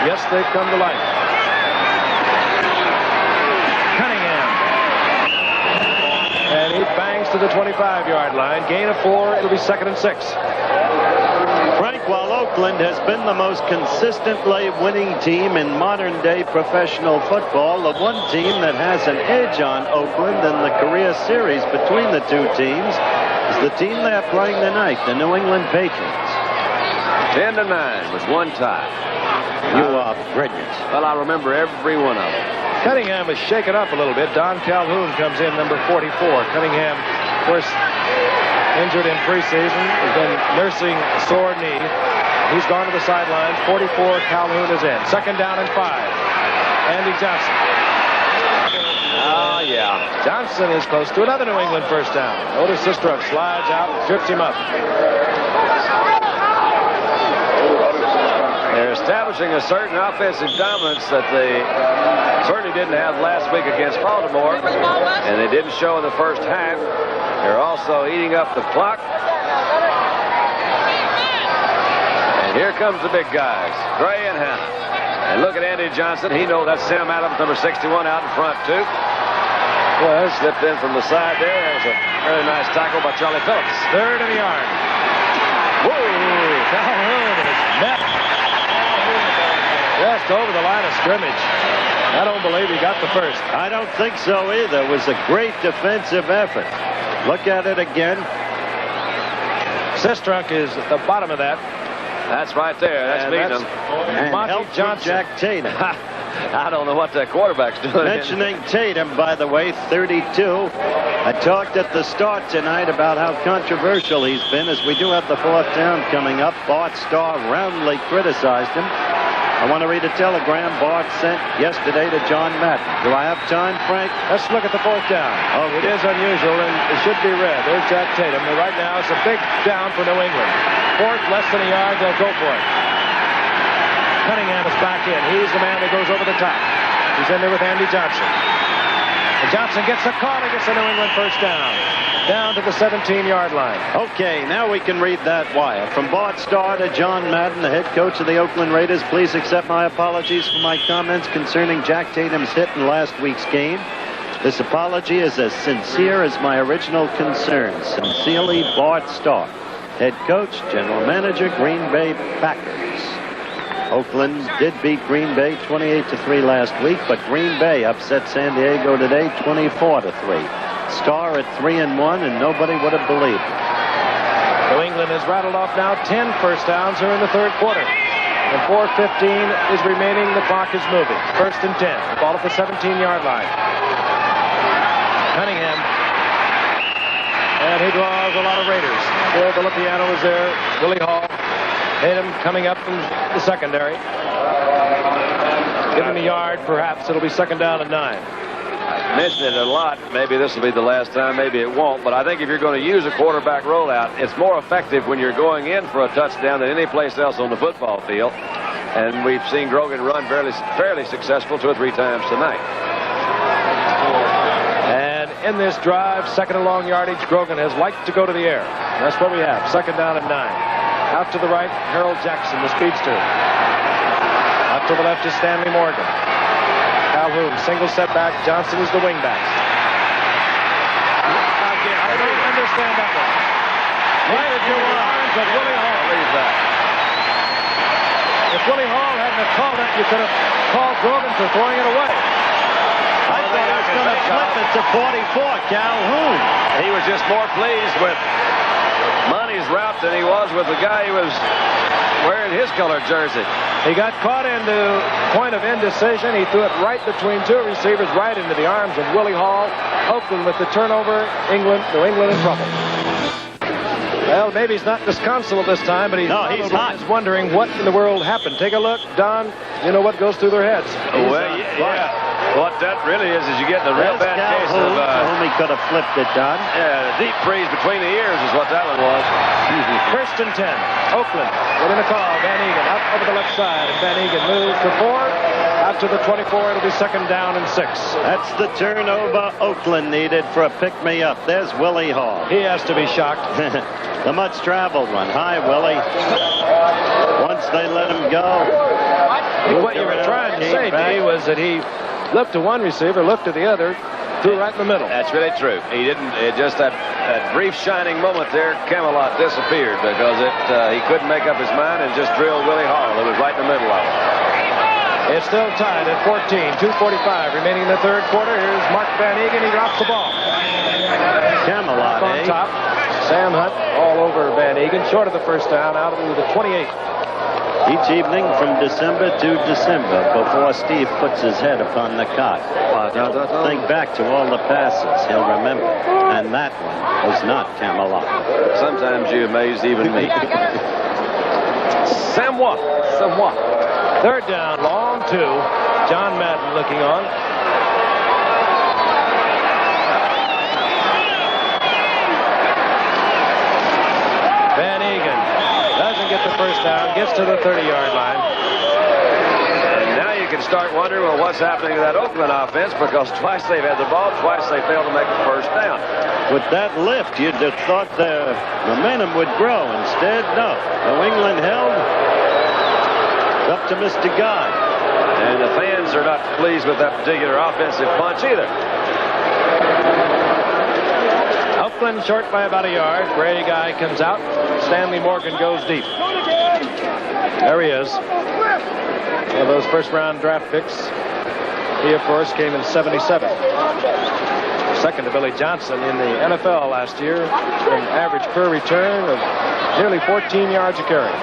Yes, they've come to life. Cunningham. And he bangs to the 25-yard line. Gain of 4. It'll be 2nd and 6. Frank, while Oakland has been the most consistently winning team in modern-day professional football, the one team that has an edge on Oakland in the career series between the two teams is the team they're playing tonight, the New England Patriots. 10-9 with one tie. You are brilliant. Well, I remember every one of them. Cunningham is shaken up a little bit. Don Calhoun comes in, number 44. Cunningham, of course, injured in preseason, has been nursing a sore knee. He's gone to the sidelines. 44, Calhoun is in. Second down and 5. Andy Johnson. Oh, yeah. Johnson is close to another New England first down. Otis Sistrunk slides out and trips him up. They're establishing a certain offensive dominance that they certainly didn't have last week against Baltimore, and they didn't show in the first half. They're also eating up the clock. And here comes the big guys, Gray and Hanna. And look at Andy Johnson. He knows that's Sam Adams, number 61, out in front, too. Well, slipped in from the side there. That was a very nice tackle by Charlie Phillips. Third in the yard. Whoa! Calhoun is met. Just over the line of scrimmage. I don't believe he got the first. I don't think so either. It was a great defensive effort. Look at it again. Sistrunk is at the bottom of that. That's right there. That's beating him. And Monty help from Johnson. Jack Tatum. I don't know what that quarterback's doing. Mentioning Tatum, by the way, 32. I talked at the start tonight about how controversial he's been, as we do have the fourth down coming up. Bart Starr roundly criticized him. I want to read a telegram Bart sent yesterday to John Madden. Do I have time, Frank? Let's look at the fourth down. Oh, it is unusual, and it should be read. There's Jack Tatum. And right now, it's a big down for New England. Fourth, less than a yard. They'll go for it. Cunningham is back in. He's the man that goes over the top. He's in there with Andy Johnson. And Johnson gets a call and gets a New England first down. Down to the 17-yard line. Okay, now we can read that wire. From Bart Starr to John Madden, the head coach of the Oakland Raiders. Please accept my apologies for my comments concerning Jack Tatum's hit in last week's game. This apology is as sincere as my original concerns. Sincerely, Bart Starr, head coach, general manager, Green Bay Packers. Oakland did beat Green Bay 28-3 last week, but Green Bay upset San Diego today 24-3. Starr at 3-1, and nobody would have believed it. New England has rattled off now 10 first downs here in the third quarter. And 4:15 is remaining. The clock is moving. First and 10. The ball at the 17-yard line. Cunningham. And he draws a lot of Raiders. Bill Vilipiano is there. Willie Hall. Tatum coming up from the secondary. Give him a yard, perhaps. It'll be second down and 9. Mentioned it a lot. Maybe this will be the last time. Maybe it won't. But I think if you're going to use a quarterback rollout, it's more effective when you're going in for a touchdown than any place else on the football field. And we've seen Grogan run fairly successful 2 or 3 times tonight. And in this drive, second and long yardage, Grogan has liked to go to the air. And that's what we have. Second down and 9. Out to the right, Harold Jackson, the speedster. Out to the left is Stanley Morgan. Calhoun, single setback. Johnson is the wingback. I don't understand that one. Why did you arms of Willie Hall? Leave that. If Willie Hall hadn't have called it, you could have called Grogan for throwing it away. I thought he was going to flip it to 44, Calhoun. He was just more pleased with Monty's route than he was with the guy who was wearing his colored jersey. He got caught into point of indecision. He threw it right between 2 receivers, right into the arms of Willie Hall. Oakland with the turnover. New England in trouble. Well, maybe he's not disconsolate this time, but he's hot. wondering what in the world happened. Take a look, Don. You know what goes through their heads. Well, yeah. What that really is you get the real bad case of... whom he could have flipped it, Don. Yeah, the deep freeze between the ears is what that one was. First and 10. Oakland getting a call. Van Egan out over the left side. And Van Egan moves to 4. Out to the 24. It'll be second down and 6. That's the turnover Oakland needed for a pick-me-up. There's Willie Hall. He has to be shocked. The much-traveled one. Hi, Willie. Once they let him go. What you were trying to say, D, was that he looked to one receiver, looked to the other, threw right in the middle. That's really true. He didn't. Just that brief shining moment there, Camelot disappeared because he couldn't make up his mind and just drilled Willie Hall. It was right in the middle of it. It's still tied at 14. 2:45 remaining in the third quarter. Here's Mark Van Egan. He drops the ball. Camelot on top. Sam Hunt all over Van Egan. Short of the first down, out of the 28. Each evening from December to December, before Steve puts his head upon the cot, think back to all the passes he'll remember. And that one was not Camelot. Sometimes you amaze even me. Somewhat. Third down, long 2. John Madden looking on. Van Egan doesn't get the first down, gets to the 30-yard line. And now you can start wondering, well, what's happening to that Oakland offense, because twice they've had the ball, twice they failed to make the first down. With that lift, you'd have thought the momentum would grow. Instead, no. New England held. Up to Mr. Guy. And the fans are not pleased with that particular offensive punch either. Oakland short by about a yard. Ray Guy comes out. Stanley Morgan goes deep. There he is. One of those first-round draft picks. He, of course, came in '77. Second to Billy Johnson in the NFL last year. An average per return of nearly 14 yards a carry.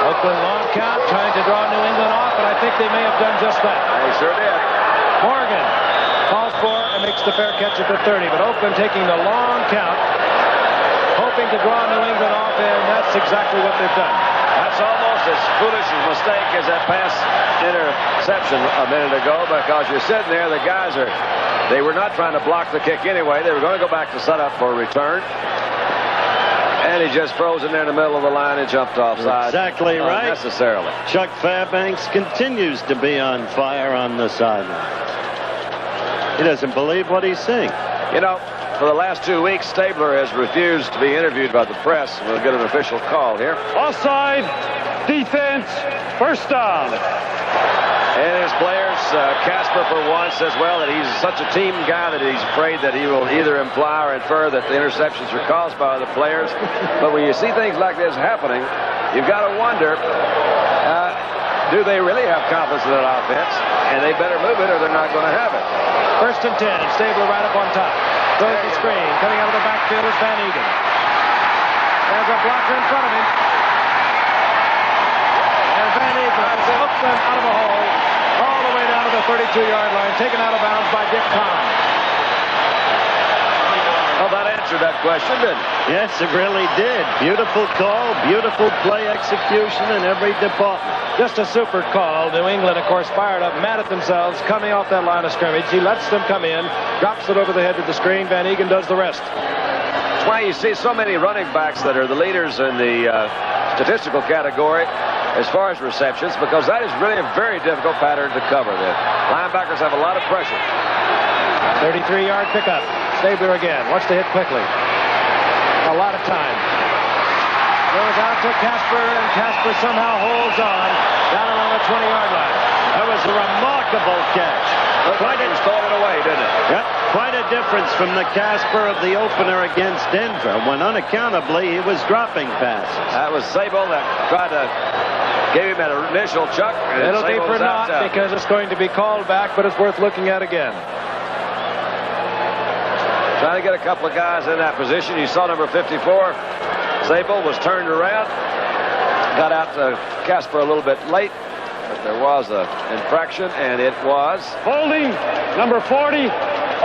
Oakland long count, trying to draw New England off, and I think they may have done just that. They sure did. Morgan calls for and makes the fair catch at the 30, but Oakland taking the long count, hoping to draw New England off, and that's exactly what they've done. That's almost as foolish a mistake as that pass interception a minute ago, because you're sitting there, the guys they were not trying to block the kick anyway. They were going to go back to set up for a return. And he just froze in there in the middle of the line and jumped offside. Exactly right. Unnecessarily. Chuck Fairbanks continues to be on fire on the sideline. He doesn't believe what he's seeing. You know, for the last 2 weeks, Stabler has refused to be interviewed by the press. We'll get an official call here. Offside, defense, first down. And his players, Casper for one, says, well, that he's such a team guy that he's afraid that he will either imply or infer that the interceptions are caused by other players. But when you see things like this happening, you've got to wonder, do they really have confidence in that offense? And they better move it or they're not going to have it. First and 10, Stabler right up on top. Throws the screen. Coming out of the backfield is Van Egan. There's a blocker in front of him. And Van Egan hooks them out of a hole all the way down to the 32-yard line, taken out of bounds by Dick Kahn. Well, that answered that question, didn't it? Yes, it really did. Beautiful call, beautiful play execution in every department. Just a super call. New England, of course, fired up, mad at themselves, coming off that line of scrimmage. He lets them come in, drops it over the head of the screen. Van Egan does the rest. That's why you see so many running backs that are the leaders in the statistical category as far as receptions, because that is really a very difficult pattern to cover. The linebackers have a lot of pressure. 33-yard pickup. Stabler again. Wants to hit quickly. A lot of time. Goes out to Casper, and Casper somehow holds on down around the 20-yard line. That was a remarkable catch. Looked like he was throwing it away, didn't it? Yep. Quite a difference from the Casper of the opener against Denver, when unaccountably he was dropping passes. That was Sable that tried to give him an initial chuck. And It'll be Sable for was out naught because it's going to be called back, but it's worth looking at again. Trying to get a couple of guys in that position. You saw number 54. Sable was turned around. Got out to Casper a little bit late. But there was an infraction, and it was Holding, number 40,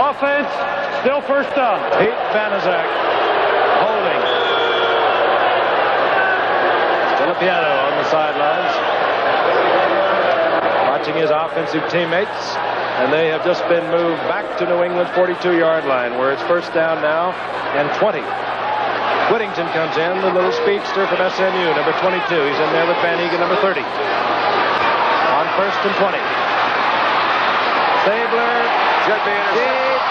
offense, still first down. Pete Banaszak holding. Filipiano on the sidelines, watching his offensive teammates, and they have just been moved back to New England 42-yard line, where it's first down now and 20. Whittington comes in, the little speedster from SMU, number 22. He's in there with Van Egan, number 30. On first and 20. Stabler should be intercepted.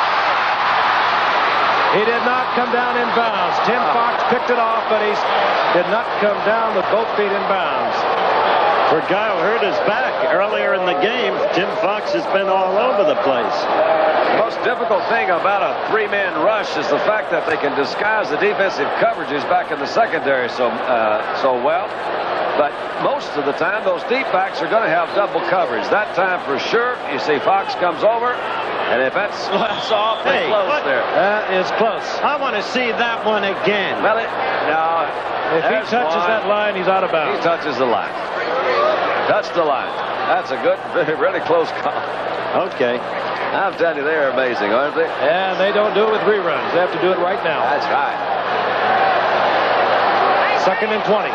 He did not come down in bounds. Tim Fox picked it off, but he did not come down with both feet in bounds. For a guy who hurt his back earlier in the game, Tim Fox has been all over the place. The most difficult thing about a three-man rush is the fact that they can disguise the defensive coverages back in the secondary so well. But most of the time, those deep backs are going to have double coverage. That time for sure, you see Fox comes over, and if that's off, they close there. That is close. I want to see that one again. Well, if he touches that line, he's out of bounds. He touches the line. Touched the line. That's a good, really close call. Okay. I'm telling you, they're amazing, aren't they? And they don't do it with reruns. They have to do it right now. That's right. 2nd and 20.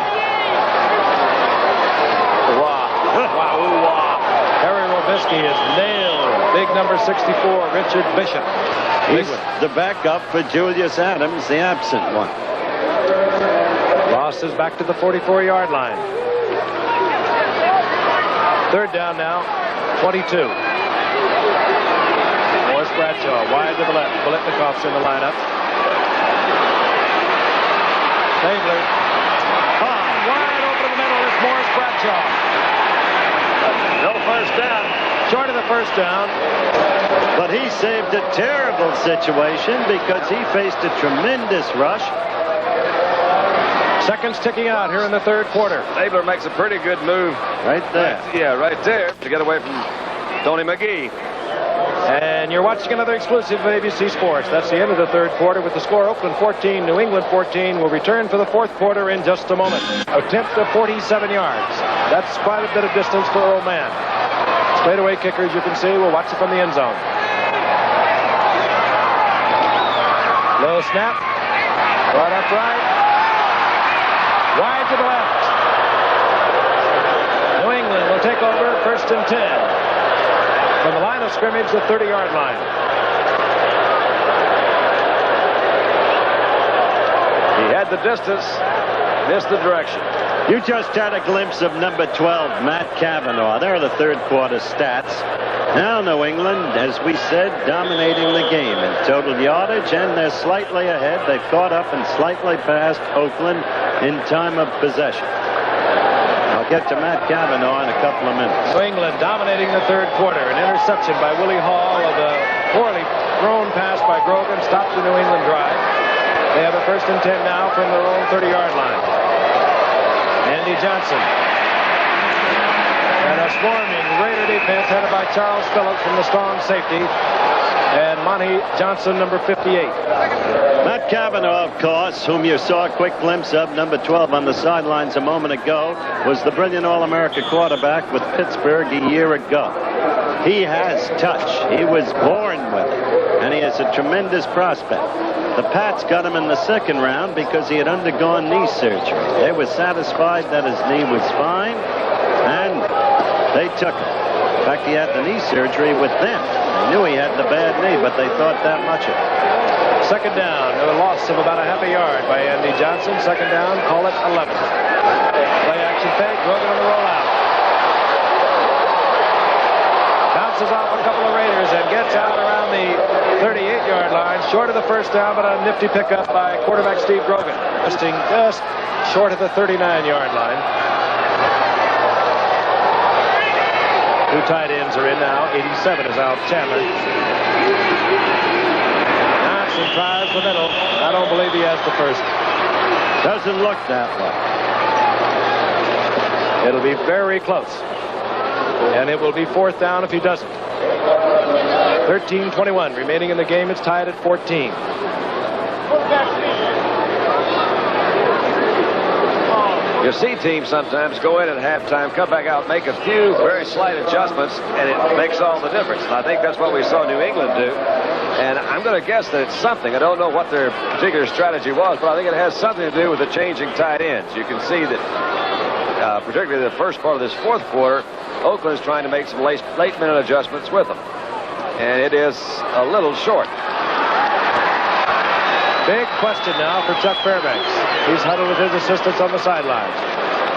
Wow. Wow. Harry Robisky is nailed. Big number 64, Richard Bishop. He's the backup for Julius Adams, the absent one. Ross is back to the 44-yard line. 3rd down now, 22. Morris Bradshaw wide to the left. Biletnikov's in the lineup. Stabler. Wide open in the middle is Morris Bradshaw. No first down. Short of the first down. But he saved a terrible situation because he faced a tremendous rush. Seconds ticking out here in the 3rd quarter. Stabler makes a pretty good move. Right there. Yeah, right there to get away from Tony McGee. And you're watching another exclusive of ABC Sports. That's the end of the 3rd quarter with the score Oakland 14, New England 14. We'll return for the 4th quarter in just a moment. Attempt of 47 yards. That's quite a bit of distance for Earl Mann. Straightaway kicker, as you can see. We'll watch it from the end zone. Low snap. Right up right. Wide to the left. New England will take over 1st and 10. From the line of scrimmage, the 30-yard line. He had the distance, missed the direction. You just had a glimpse of number 12, Matt Cavanaugh. There are the 3rd quarter stats. Now New England, as we said, dominating the game in total yardage, and they're slightly ahead. They've caught up and slightly passed Oakland in time of possession. I'll get to Matt Cavanaugh in a couple of minutes. New England dominating the 3rd quarter. An interception by Willie Hall of a poorly thrown pass by Grogan stops the New England drive. They have a 1st and 10 now from their own 30-yard line. Andy Johnson. And a swarming Raider defense headed by Charles Phillips from the strong safety. And Monty Johnson, number 58. Matt Cavanaugh, of course, whom you saw a quick glimpse of, number 12 on the sidelines a moment ago, was the brilliant All-America quarterback with Pittsburgh a year ago. He has touch. He was born with it. And he is a tremendous prospect. The Pats got him in the 2nd round because he had undergone knee surgery. They were satisfied that his knee was fine, and they took him. In fact, he had the knee surgery with them. They knew he had the bad knee, but they thought that much of it. 2nd down, a loss of about a half a yard by Andy Johnson. 2nd down, call it 11. Play action fake, Grogan on the rollout. Bounces off a couple of Raiders and gets out around the 38-yard line, short of the first down, but a nifty pickup by quarterback Steve Grogan. Just short of the 39-yard line. 2 tight ends are in now. 87 is Al Chandler. Johnson tries the middle. I don't believe he has the first. Doesn't look that way. It'll be very close. And it will be 4th down if he doesn't. 13:21 remaining in the game. It's tied at 14. You see teams sometimes go in at halftime, come back out, make a few very slight adjustments, and it makes all the difference. And I think that's what we saw New England do. And I'm going to guess that it's something. I don't know what their particular strategy was, but I think it has something to do with the changing tight ends. You can see that, particularly the first part of this 4th quarter, Oakland's trying to make some late-minute adjustments with them. And it is a little short. Big question now for Chuck Fairbanks. He's huddled with his assistants on the sidelines.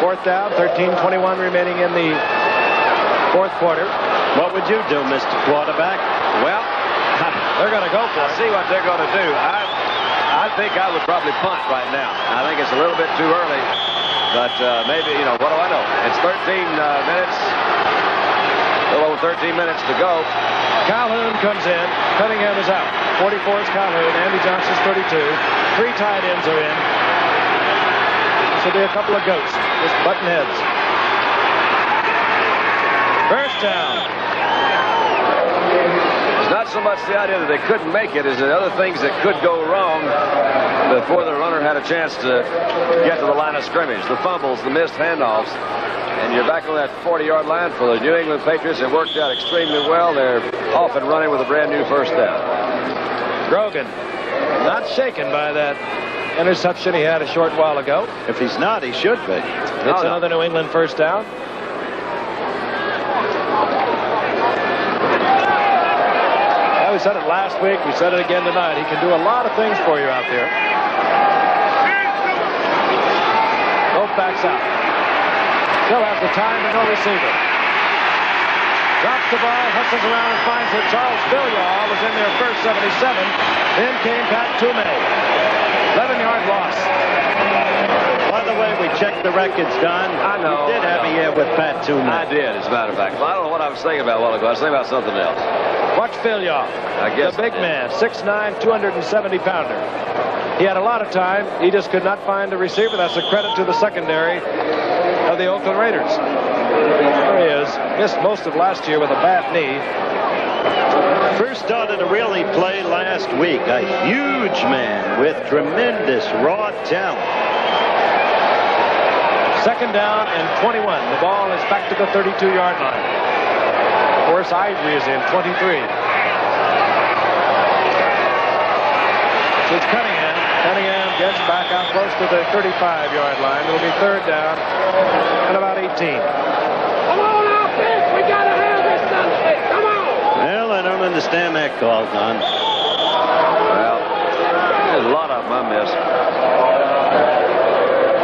4th down, 13:21 remaining in the 4th quarter. What would you do, Mr. Quarterback? Well, they're going to go for it. See what they're going to do. I think I would probably punt right now. I think it's a little bit too early. But maybe, what do I know? It's 13 minutes. A little over 13 minutes to go. Calhoun comes in. Cunningham is out. 44 is Calhoun. Andy Johnson's 32. 3 tight ends are in. This will be a couple of goats. Just button heads. First down. It's not so much the idea that they couldn't make it as the other things that could go wrong before the runner had a chance to get to the line of scrimmage. The fumbles, the missed handoffs. and you're back on that 40-yard line for the New England Patriots. It worked out extremely well. They're off and running with a brand new first down. Grogan not shaken by that interception he had a short while ago. If he's not, he should be. It's another New England first down. We said it last week. We said it again tonight. He can do a lot of things for you out there. Both backs out. Still has the time, but no receiver. Drops the ball, hustles around and finds it. Charles Billiard was in there first, 77. Then came Pat Toomey. 11-yard loss. By the way, we checked the records, Don. I know. You did have a year with Pat Toomey. I did, as a matter of fact. Well, I don't know what I was thinking about a while ago. I was thinking about something else. Watch Billiard. I guess the big man, 6'9", 270-pounder. He had a lot of time. He just could not find a receiver. That's a credit to the secondary of the Oakland Raiders. There he is. Missed most of last year with a bad knee. First started to really play last week. A huge man with tremendous raw talent. Second down and 21. The ball is back to the 32-yard line. Of course, Ivory is in 23. So it's Cunningham. Cunningham gets back out close to the 35-yard line. It'll be third down and about 18. Come on, offense! We gotta have this Sunday! Come on! Well, I don't understand that call, Don. Well, there's a lot of them I missed.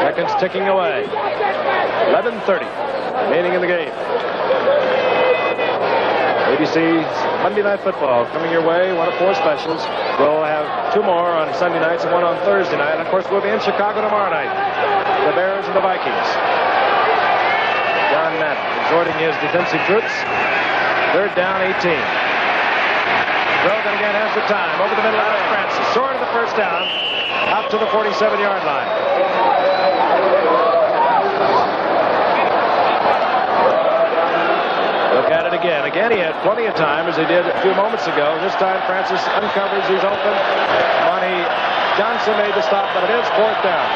Seconds ticking away. 11:30 remaining in the game. ABC's Monday Night Football coming your way. One of four specials. We'll have two more on Sunday nights and one on Thursday night. And of course, we'll be in Chicago tomorrow night. The Bears and the Vikings. John Madden exhorting his defensive troops. Third down, 18. Grogan again has the time. Over the middle, Alex Francis. Short of the first down. Out to the 47-yard line. Look at it again. Again, he had plenty of time, as he did a few moments ago. This time, Francis uncovers. He's open. Monty Johnson made the stop, but it is fourth down.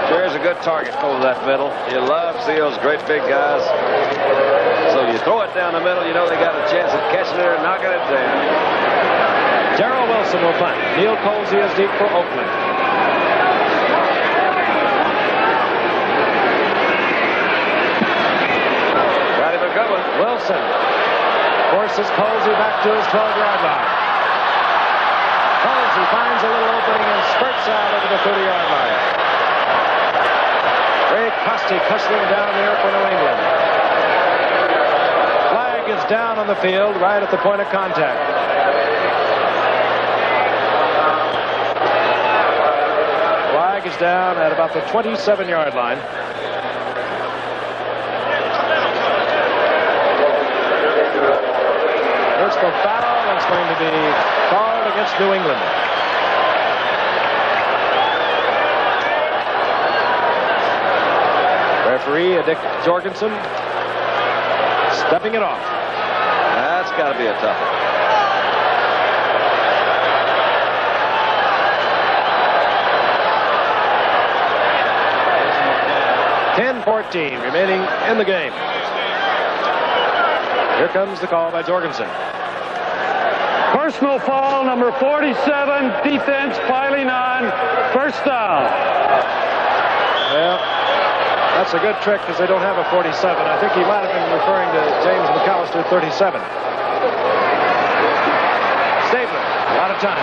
Sure is a good target over that middle. You love to see those great big guys. So you throw it down the middle, you know they got a chance of catching it and knocking it down. Darrell Wilson will punt. Neil Colsey is deep for Oakland. Wilson forces Colsey back to his 12-yard line. Colsey finds a little opening and spurts out over the 30-yard line. Ray Costi hustling down there for New England. Flag is down on the field right at the point of contact. Flag is down at about the 27-yard line. The foul is going to be called against New England. Referee Dick Jorgensen stepping it off. That's got to be a tough one. 10-14 remaining in the game. Here comes the call by Jorgensen. Personal foul, number 47, defense piling on, first down. Well, that's a good trick because they don't have a 47. I think he might have been referring to James McAllister, 37. Stabler, a lot of time.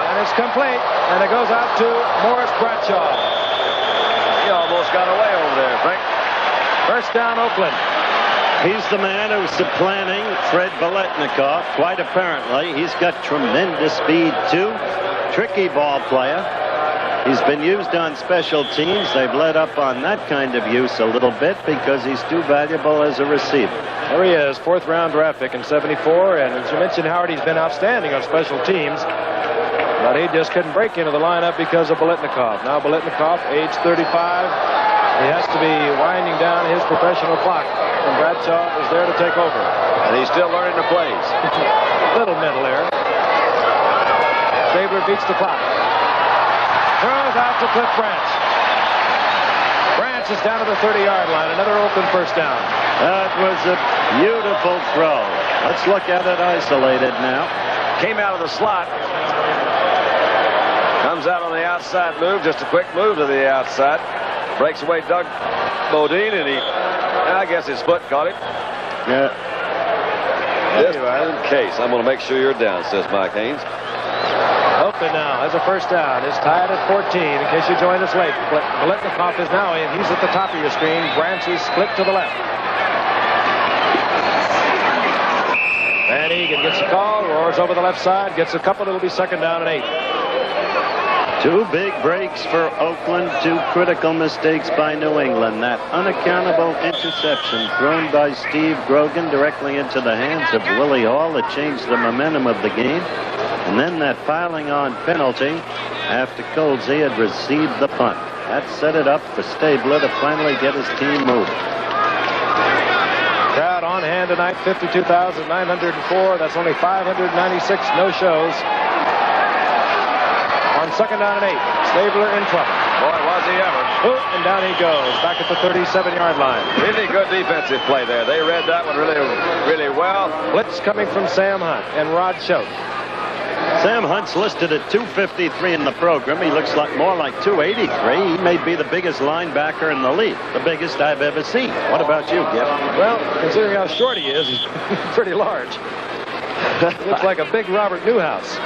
And it's complete, and it goes out to Morris Bradshaw. He almost got away over there, Frank. First down, Oakland. He's the man who's supplanting Fred Biletnikoff, quite apparently. He's got tremendous speed, too. Tricky ball player. He's been used on special teams. They've let up on that kind of use a little bit because he's too valuable as a receiver. There he is, fourth-round draft pick in 74. And as you mentioned, Howard, he's been outstanding on special teams. But he just couldn't break into the lineup because of Biletnikoff. Now Biletnikoff, age 35. He has to be winding down his professional clock. And Bradshaw is there to take over. And he's still learning the plays. Little middle error. Stabler beats the clock. out to Cliff Branch. Branch is down to the 30-yard line. Another Oakland first down. That was a beautiful throw. Let's look at it isolated now. Came out of the slot. Comes out on the outside move. Just a quick move to the outside. Breaks away Doug Bodine, and I guess his foot caught it. Yeah. Just in case. I'm going to make sure you're down, says Mike Haynes. Oakland now has a first down. It's tied at 14 in case you joined us late. But Biletnikoff is now in. He's at the top of your screen. Branch is split to the left. Van Egan gets a call, roars over the left side, gets a couple. It'll be second down and 8. 2 big breaks for Oakland, 2 critical mistakes by New England. That unaccountable interception thrown by Steve Grogan directly into the hands of Willie Hall that changed the momentum of the game. And then that filing on penalty after Cosell had received the punt. That set it up for Stabler to finally get his team moving. Crowd on hand tonight, 52,904. That's only 596 no-shows. On second down and 8, Stabler in trouble. Boy, was he ever. Boot, and down he goes, back at the 37-yard line. Really good defensive play there. They read that one really well. Blitz coming from Sam Hunt and Rod Choate. Sam Hunt's listed at 253 in the program. He looks more like 283. He may be the biggest linebacker in the league, the biggest I've ever seen. What about you, Giff? Well, considering how short he is, he's pretty large. Looks like a big Robert Newhouse.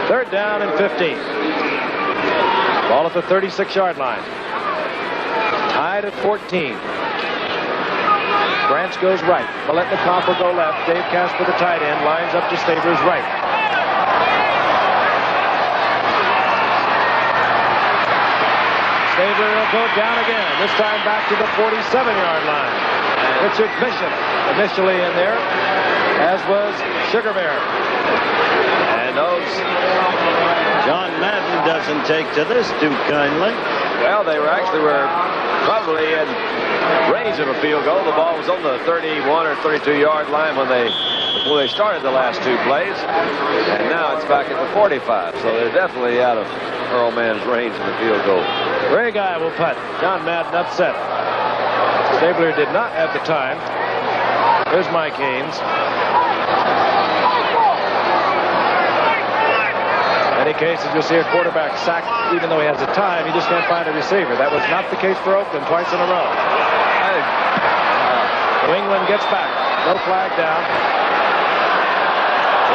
Third down and 15. Ball at the 36-yard line. Tied at 14. Branch goes right. Biletnikoff will go left. Dave Casper, the tight end, lines up to Stabler's right. Stabler will go down again. This time back to the 47-yard line. Richard Bishop initially in there, as was Sugar Bear. And those... John Madden doesn't take to this too kindly. Well, they were probably in range of a field goal. The ball was on the 31 or 32-yard line before they started the last 2 plays. And now it's back at the 45. So they're definitely out of Earl Mann's range of the field goal. Ray Guy will putt. John Madden upset. Stabler did not have the time. There's Mike Haynes. In any cases, you'll see a quarterback sacked even though he has the time. He just can't find a receiver. That was not the case for Oakland twice in a row. New England gets back. No flag down.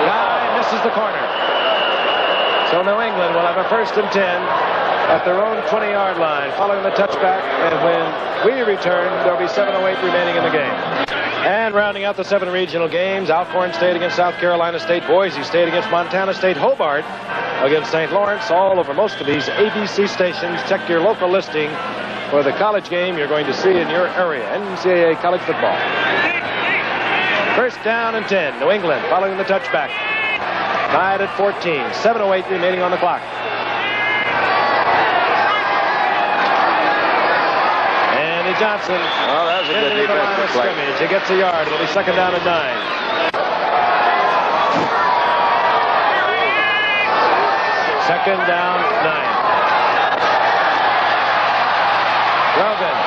Guy misses the corner. So New England will have a first and 10 at their own 20-yard line following the touchback. And when we return, there'll be 7:08 remaining in the game. And rounding out the 7 regional games, Alcorn State against South Carolina State, Boise State against Montana State, Hobart against St. Lawrence, all over most of these ABC stations. Check your local listing for the college game you're going to see in your area, NCAA college football. First down and 10, New England following the touchback. Tied at 14, 7:08 remaining on the clock. Johnson. Oh, that was a good defensive play. He gets a yard. It'll be second down and 9. Second down, 9. Grogan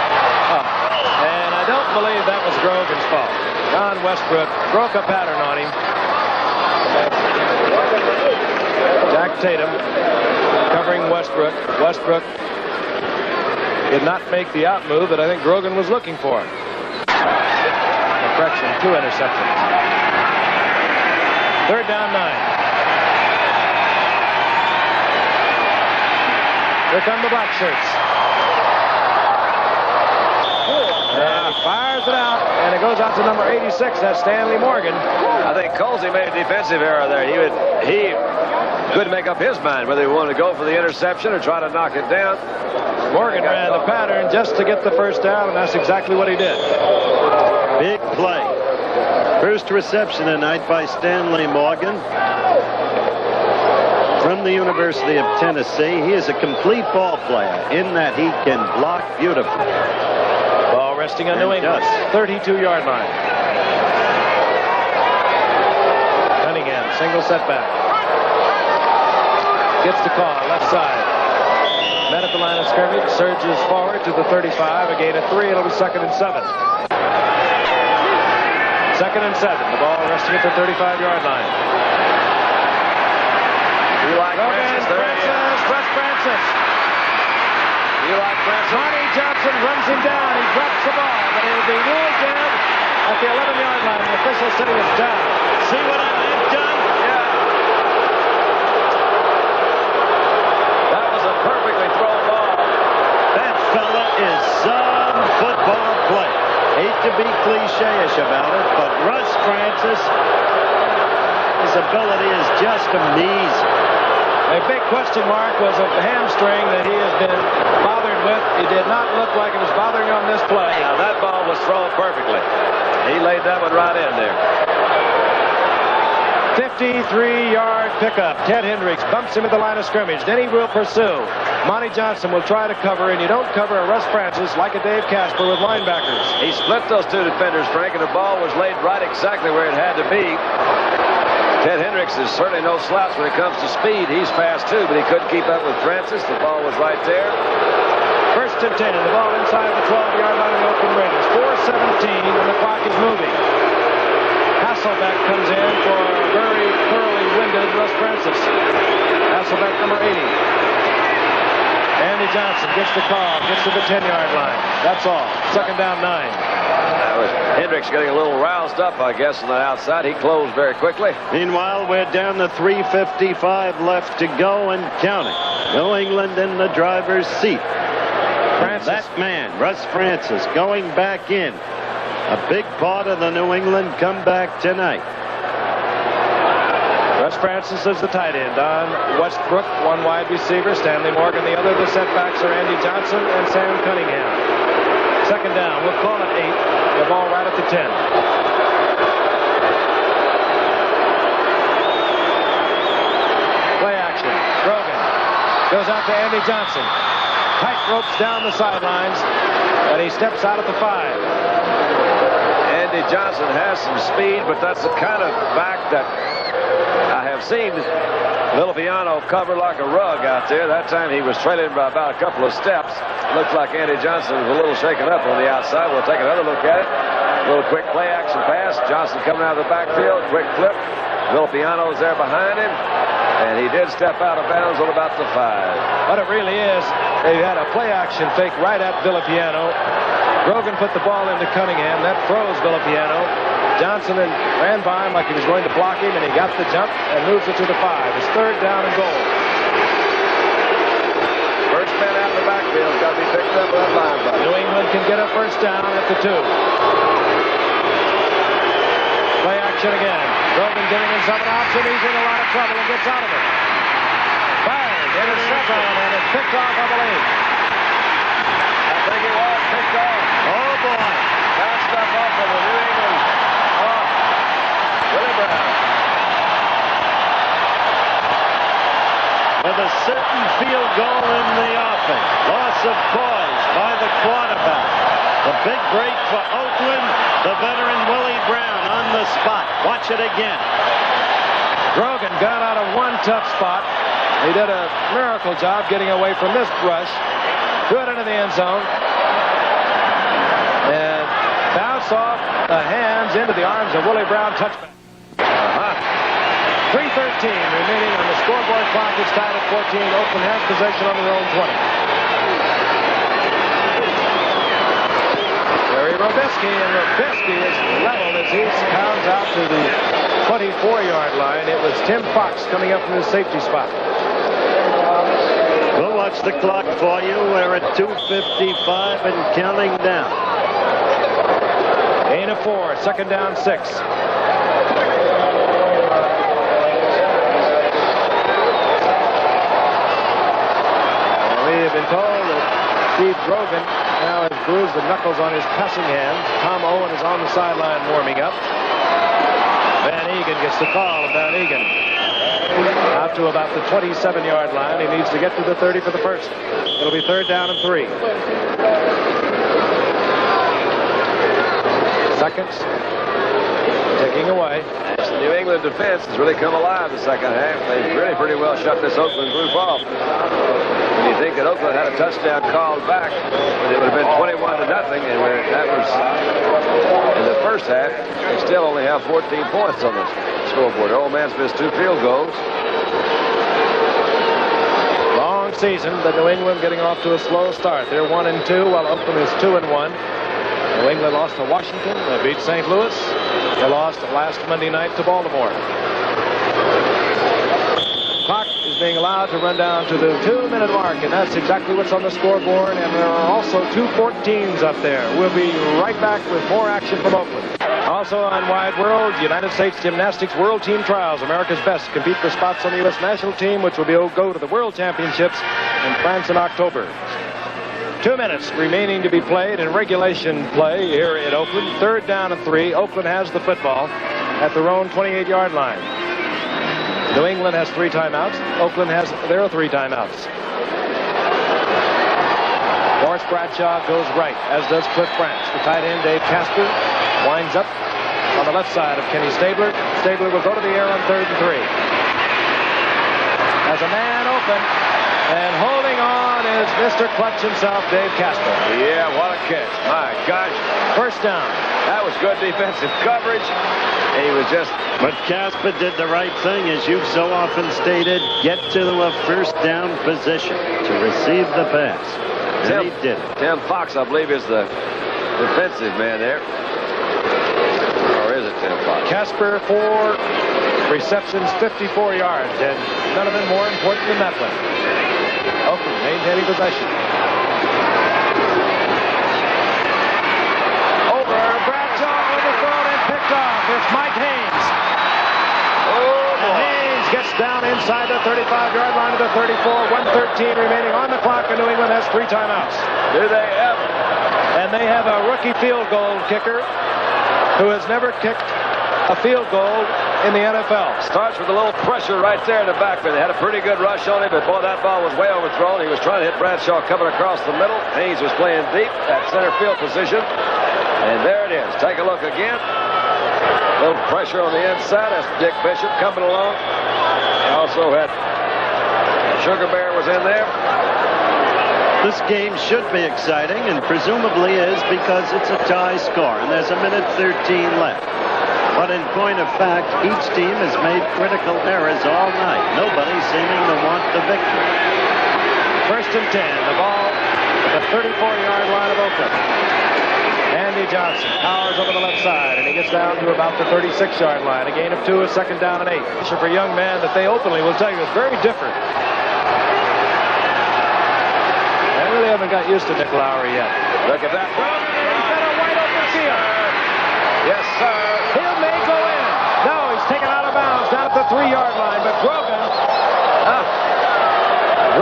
up. And I don't believe that was Grogan's fault. John Westbrook broke a pattern on him. Jack Tatum covering Westbrook. Westbrook did not make the out move that I think Grogan was looking for. Correction, 2 interceptions. Third down, 9. Here come the black shirts. And he fires it out, and it goes out to number 86. That's Stanley Morgan. I think Cosell made a defensive error there. He couldn't make up his mind whether he wanted to go for the interception or try to knock it down. Morgan ran the pattern just to get the first down, and that's exactly what he did. Big play. First reception tonight by Stanley Morgan from the University of Tennessee. He is a complete ball player in that he can block beautifully. Ball resting on New England, 32-yard line. Cunningham, single setback. gets the call, left side. Met at the line of scrimmage, surges forward to the 35, a gain of 3. It'll be 2nd and 7. 2nd and 7. The ball resting at the 35-yard line. You like Grogan, Russ Francis. You like Francis? Monty Johnson runs him down. He drops the ball, but it'll be ruled down at the 11-yard line. The official sitting us down. See what I meant, John? Yeah. That was a perfectly thrown ball. That fella is some football player. Hate to be cliche-ish about it, but Russ Francis, his ability is just amazing. A big question mark was a hamstring that he has been bothered with. He did not look like it was bothering on this play. Now, that ball was thrown perfectly. He laid that one right in there. 53-yard pickup. Ted Hendricks bumps him at the line of scrimmage. Then he will pursue. Monty Johnson will try to cover, and you don't cover a Russ Francis like a Dave Casper with linebackers. He split those two defenders, Frank, and the ball was laid right exactly where it had to be. Ted Hendricks is certainly no slouch when it comes to speed. He's fast, too, but he couldn't keep up with Francis. The ball was right there. 1st and 10. The ball inside the 12-yard line of the Oakland Raiders. 4:17, and the clock is moving. Hasselbeck comes in for a very thoroughly winded Russ Francis. Hasselbeck, number 80. Andy Johnson gets the call, gets to the 10-yard line. That's all. 2nd down, 9. Hendricks getting a little roused up, I guess, on the outside. He closed very quickly. Meanwhile, we're down to 3:55 left to go and counting. New England in the driver's seat. Francis. That man, Russ Francis, going back in. A big part of the New England comeback tonight. Russ Francis is the tight end. Don Westbrook, one wide receiver. Stanley Morgan, the other. The setbacks are Andy Johnson and Sam Cunningham. 2nd down. We'll call it 8. The ball right at the 10. Play action. Grogan goes out to Andy Johnson. Tight ropes down the sidelines, and he steps out at the 5. Andy Johnson has some speed, but that's the kind of back that I have seen Villapiano cover like a rug out there. That time he was trailing by about a couple of steps. Looks like Andy Johnson was a little shaken up on the outside. We'll take another look at it. A little quick play action pass. Johnson coming out of the backfield. Quick flip. Villapiano is there behind him. And he did step out of bounds on about the 5. What it really is, they had a play action fake right at Villapiano. Grogan put the ball into Cunningham. That froze Villapiano. Johnson ran by him like he was going to block him, and he got the jump and moves it to the 5. It's 3rd down and goal. First man out of the backfield got to be picked up by the linebacker. New England can get a 1st down at the 2. Play action again. Grogan giving himself an option. He's in a lot of trouble and gets out of it. Fired in the end zone, and it's picked off, I believe. I think it was picked off. Oh, boy. That stuff off of the New England. Oh, Willie Brown. With a certain field goal in the offing. Loss of poise by the quarterback. The big break for Oakland. The veteran Willie Brown on the spot. Watch it again. Grogan got out of one tough spot. He did a miracle job getting away from this rush. Threw it into the end zone. And bounced off the hands into the arms of Willie Brown. Touchback. 3:13 remaining on the scoreboard clock. It's tied at 14. Oakland has possession on their own 20. Larry Robisky, and Robisky is leveled as he pounds out to the 24-yard line. It was Tim Fox coming up from his safety spot. We'll watch the clock for you. We're at 2:55 and counting down. Gain of 4. 2nd down, 6. We have been told that Steve Grogan now has bruised the knuckles on his passing hands. Tom Owen is on the sideline warming up. Van Egan gets the call. Van Egan out to about the 27-yard line. He needs to get to the 30 for the 1st. It'll be 3rd down and 3. Seconds ticking away. New England defense has really come alive the second half. They've really pretty well shut this Oakland group off. When you think that Oakland had a touchdown called back, it would have been 21-0, and that was in the first half. They still only have 14 points on the scoreboard. Old man's missed 2 field goals. Long season, but New England getting off to a slow start. They're 1-2, while Oakland is 2-1. New England lost to Washington. They beat St. Louis. They lost last Monday night to Baltimore. Clock is being allowed to run down to the 2-minute mark, and that's exactly what's on the scoreboard. And there are also 2 14s up there. We'll be right back with more action from Oakland. Also on Wide World, United States Gymnastics World Team Trials. America's best compete for spots on the U.S. national team, which will go to the World Championships in France in October. 2 minutes remaining to be played in regulation play here in Oakland. 3rd down and 3. Oakland has the football at their own 28-yard line. New England has 3 timeouts. Oakland has their 3 timeouts. Morris Bradshaw goes right, as does Cliff Branch. The tight end, Dave Casper, winds up on the left side of Kenny Stabler. Stabler will go to the air on 3rd and 3. Has a man open, and holding on is Mr. Clutch himself, Dave Casper. Yeah, what a catch. My gosh. 1st down. That was good defensive coverage. And he was just... But Casper did the right thing, as you've so often stated, get to a 1st down position to receive the pass. And he did it. Tim Fox, I believe, is the defensive man there. Or is it Tim Fox? Casper, 4 receptions, 54 yards, and none of them more important than that one. Oakland maintaining possession. Over, Bradshaw overthrown and picked off. It's Mike Haynes. And Haynes gets down inside the 35-yard line of the 34. 1:13 remaining on the clock, and New England has 3 timeouts. Do they ever? And they have a rookie field goal kicker who has never kicked a field goal in the NFL. Starts with a little pressure right there in the backfield. They had a pretty good rush on him, but boy, that ball was way overthrown. He was trying to hit Bradshaw coming across the middle. Haynes was playing deep at center field position. And there it is. Take a look again. A little pressure on the inside. That's Dick Bishop coming along. He also had Sugar Bear was in there. This game should be exciting, and presumably is, because it's a tie score, and there's 1:13 left. But in point of fact, each team has made critical errors all night. Nobody seeming to want the victory. 1st and 10. The ball at the 34-yard line of Oakland. Andy Johnson powers over the left side, and he gets down to about the 36-yard line. A gain of 2, a 2nd down and 8. For a young man that they openly will tell you is very different. They really haven't got used to Nick Lowry yet. Look at that. He's got a wide open field. Yes, sir. Hill may go in. No, he's taken out of bounds down at the 3-yard line, but Grogan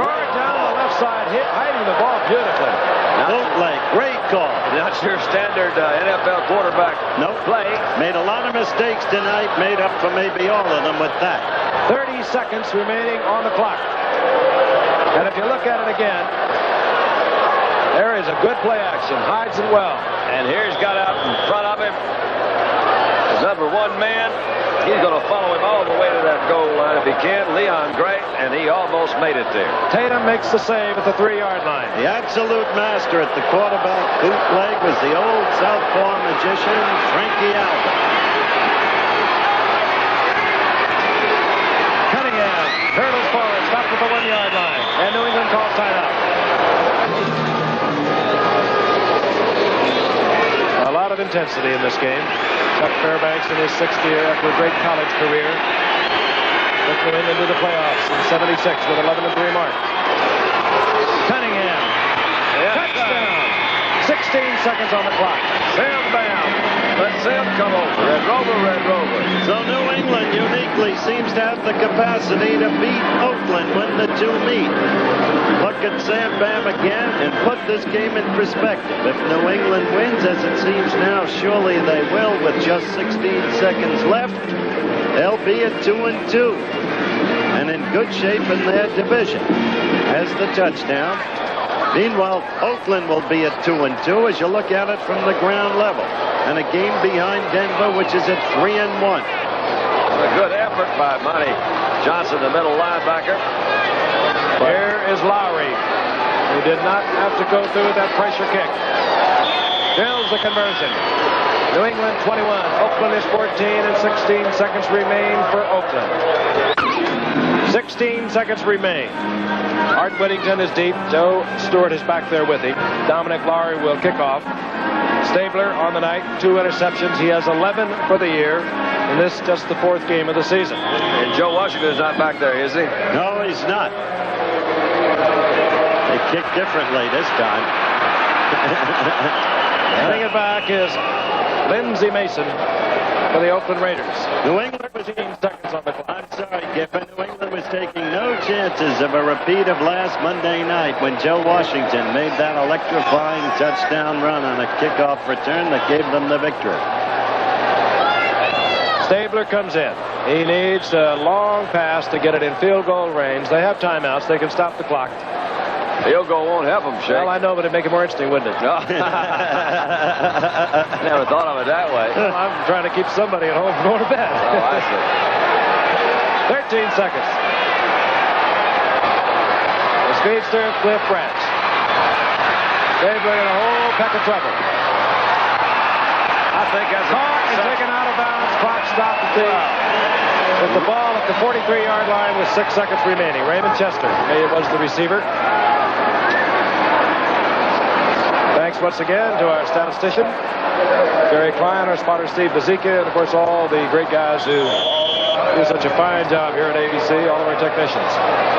roared down the left side, hiding the ball beautifully. Bootleg, great call. Not your standard NFL quarterback play. Made a lot of mistakes tonight, made up for maybe all of them with that. 30 seconds remaining on the clock. And if you look at it again, there is a good play action. Hides it well. And here he's got out in front of him. His number 1 man. He's going to follow him all the way to that goal line if he can. Leon Gray, and he almost made it there. Tatum makes the save at the 3-yard line. The absolute master at the quarterback bootleg was the old southpaw magician, Frankie Alvin. Cunningham hurdles forward, stopped at the 1-yard line, and New England calls timeout. A lot of intensity in this game. Chuck Fairbanks in his 6th year after a great college career. Took New England to the playoffs in '76 with 11-3 mark. Cunningham. Touchdown. 16 seconds on the clock. Sam bound. Let Sam come over. Red Rover, Red Rover. So New England uniquely seems to have the capacity to beat Oakland when the two meet. Look at Sam Bam again and put this game in perspective. If New England wins, as it seems now, surely they will with just 16 seconds left. They'll be at 2-2 and in good shape in their division. As the touchdown. Meanwhile, Oakland will be at 2-2 as you look at it from the ground level. And a game behind Denver, which is at 3-1. A good effort by Monty Johnson, the middle linebacker. Here is Lowry, who did not have to go through that pressure kick. Drills the conversion. New England 21. Oakland is 14, and 16 seconds remain for Oakland. 16 seconds remain. Art Whittington is deep. Joe Stewart is back there with him. Dominic Lowry will kick off. Stabler on the night, 2 interceptions. He has 11 for the year, and this just the 4th game of the season. And Joe Washington's not back there, is he? No, he's not. They kick differently this time. Getting it back is Lindsey Mason for the Oakland Raiders. New England was 15 seconds on the clock. I'm sorry, Gifford. New England was taking no chances of a repeat of last Monday night when Joe Washington made that electrifying touchdown run on a kickoff return that gave them the victory. Stabler comes in. He needs a long pass to get it in field goal range. They have timeouts. They can stop the clock. Field goal won't help him, Shake. Well, I know, but it'd make it more interesting, wouldn't it? No. Never thought of it that way. Well, I'm trying to keep somebody at home from going to bed. Oh, I see. 13 seconds. The speedster, Cliff Branch. Stabler in a whole peck of trouble. I think that's Caught and taken out of bounds. Clock stopped at with the ball at the 43-yard line with 6 seconds remaining. Raymond Chester was the receiver. Thanks once again to our statistician, Gary Klein, our spotter, Steve Bazika, and, of course, all the great guys who do such a fine job here at ABC, all of our technicians.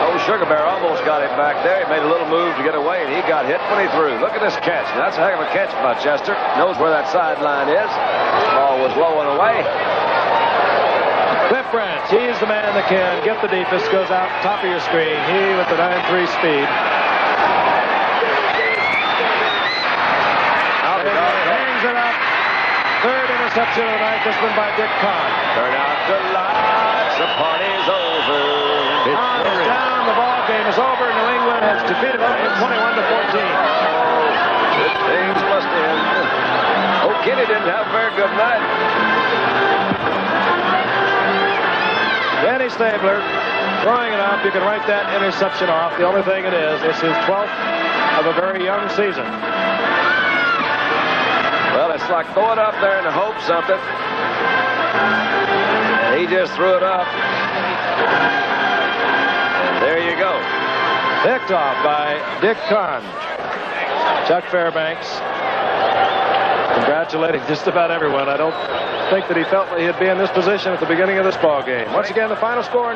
Oh, Sugar Bear almost got him back there. He made a little move to get away, and he got hit when he threw. Look at this catch. That's a heck of a catch by Chester. Knows where that sideline is. Ball was low and away. Cliff Branch, he's the man that can get the deepest, goes out top of your screen. He with the 9.3 speed. Hangs it up. 3rd interception of the night, this one by Dick Kahn. Turn out the lights, the party's over. Kahn is down, the ball game is over. New England has defeated Oakland 21-14. Things must end. Oh, Kenny didn't have a very good night. Danny Stabler throwing it up. You can write that interception off. The only thing it is, it's his 12th of a very young season. Well, it's like throw it up there and hope something. And he just threw it up. And there you go. Picked off by Dick Kahn. Chuck Fairbanks congratulating just about everyone. I don't think that he felt that he'd be in this position at the beginning of this ball game. Once again, the final score.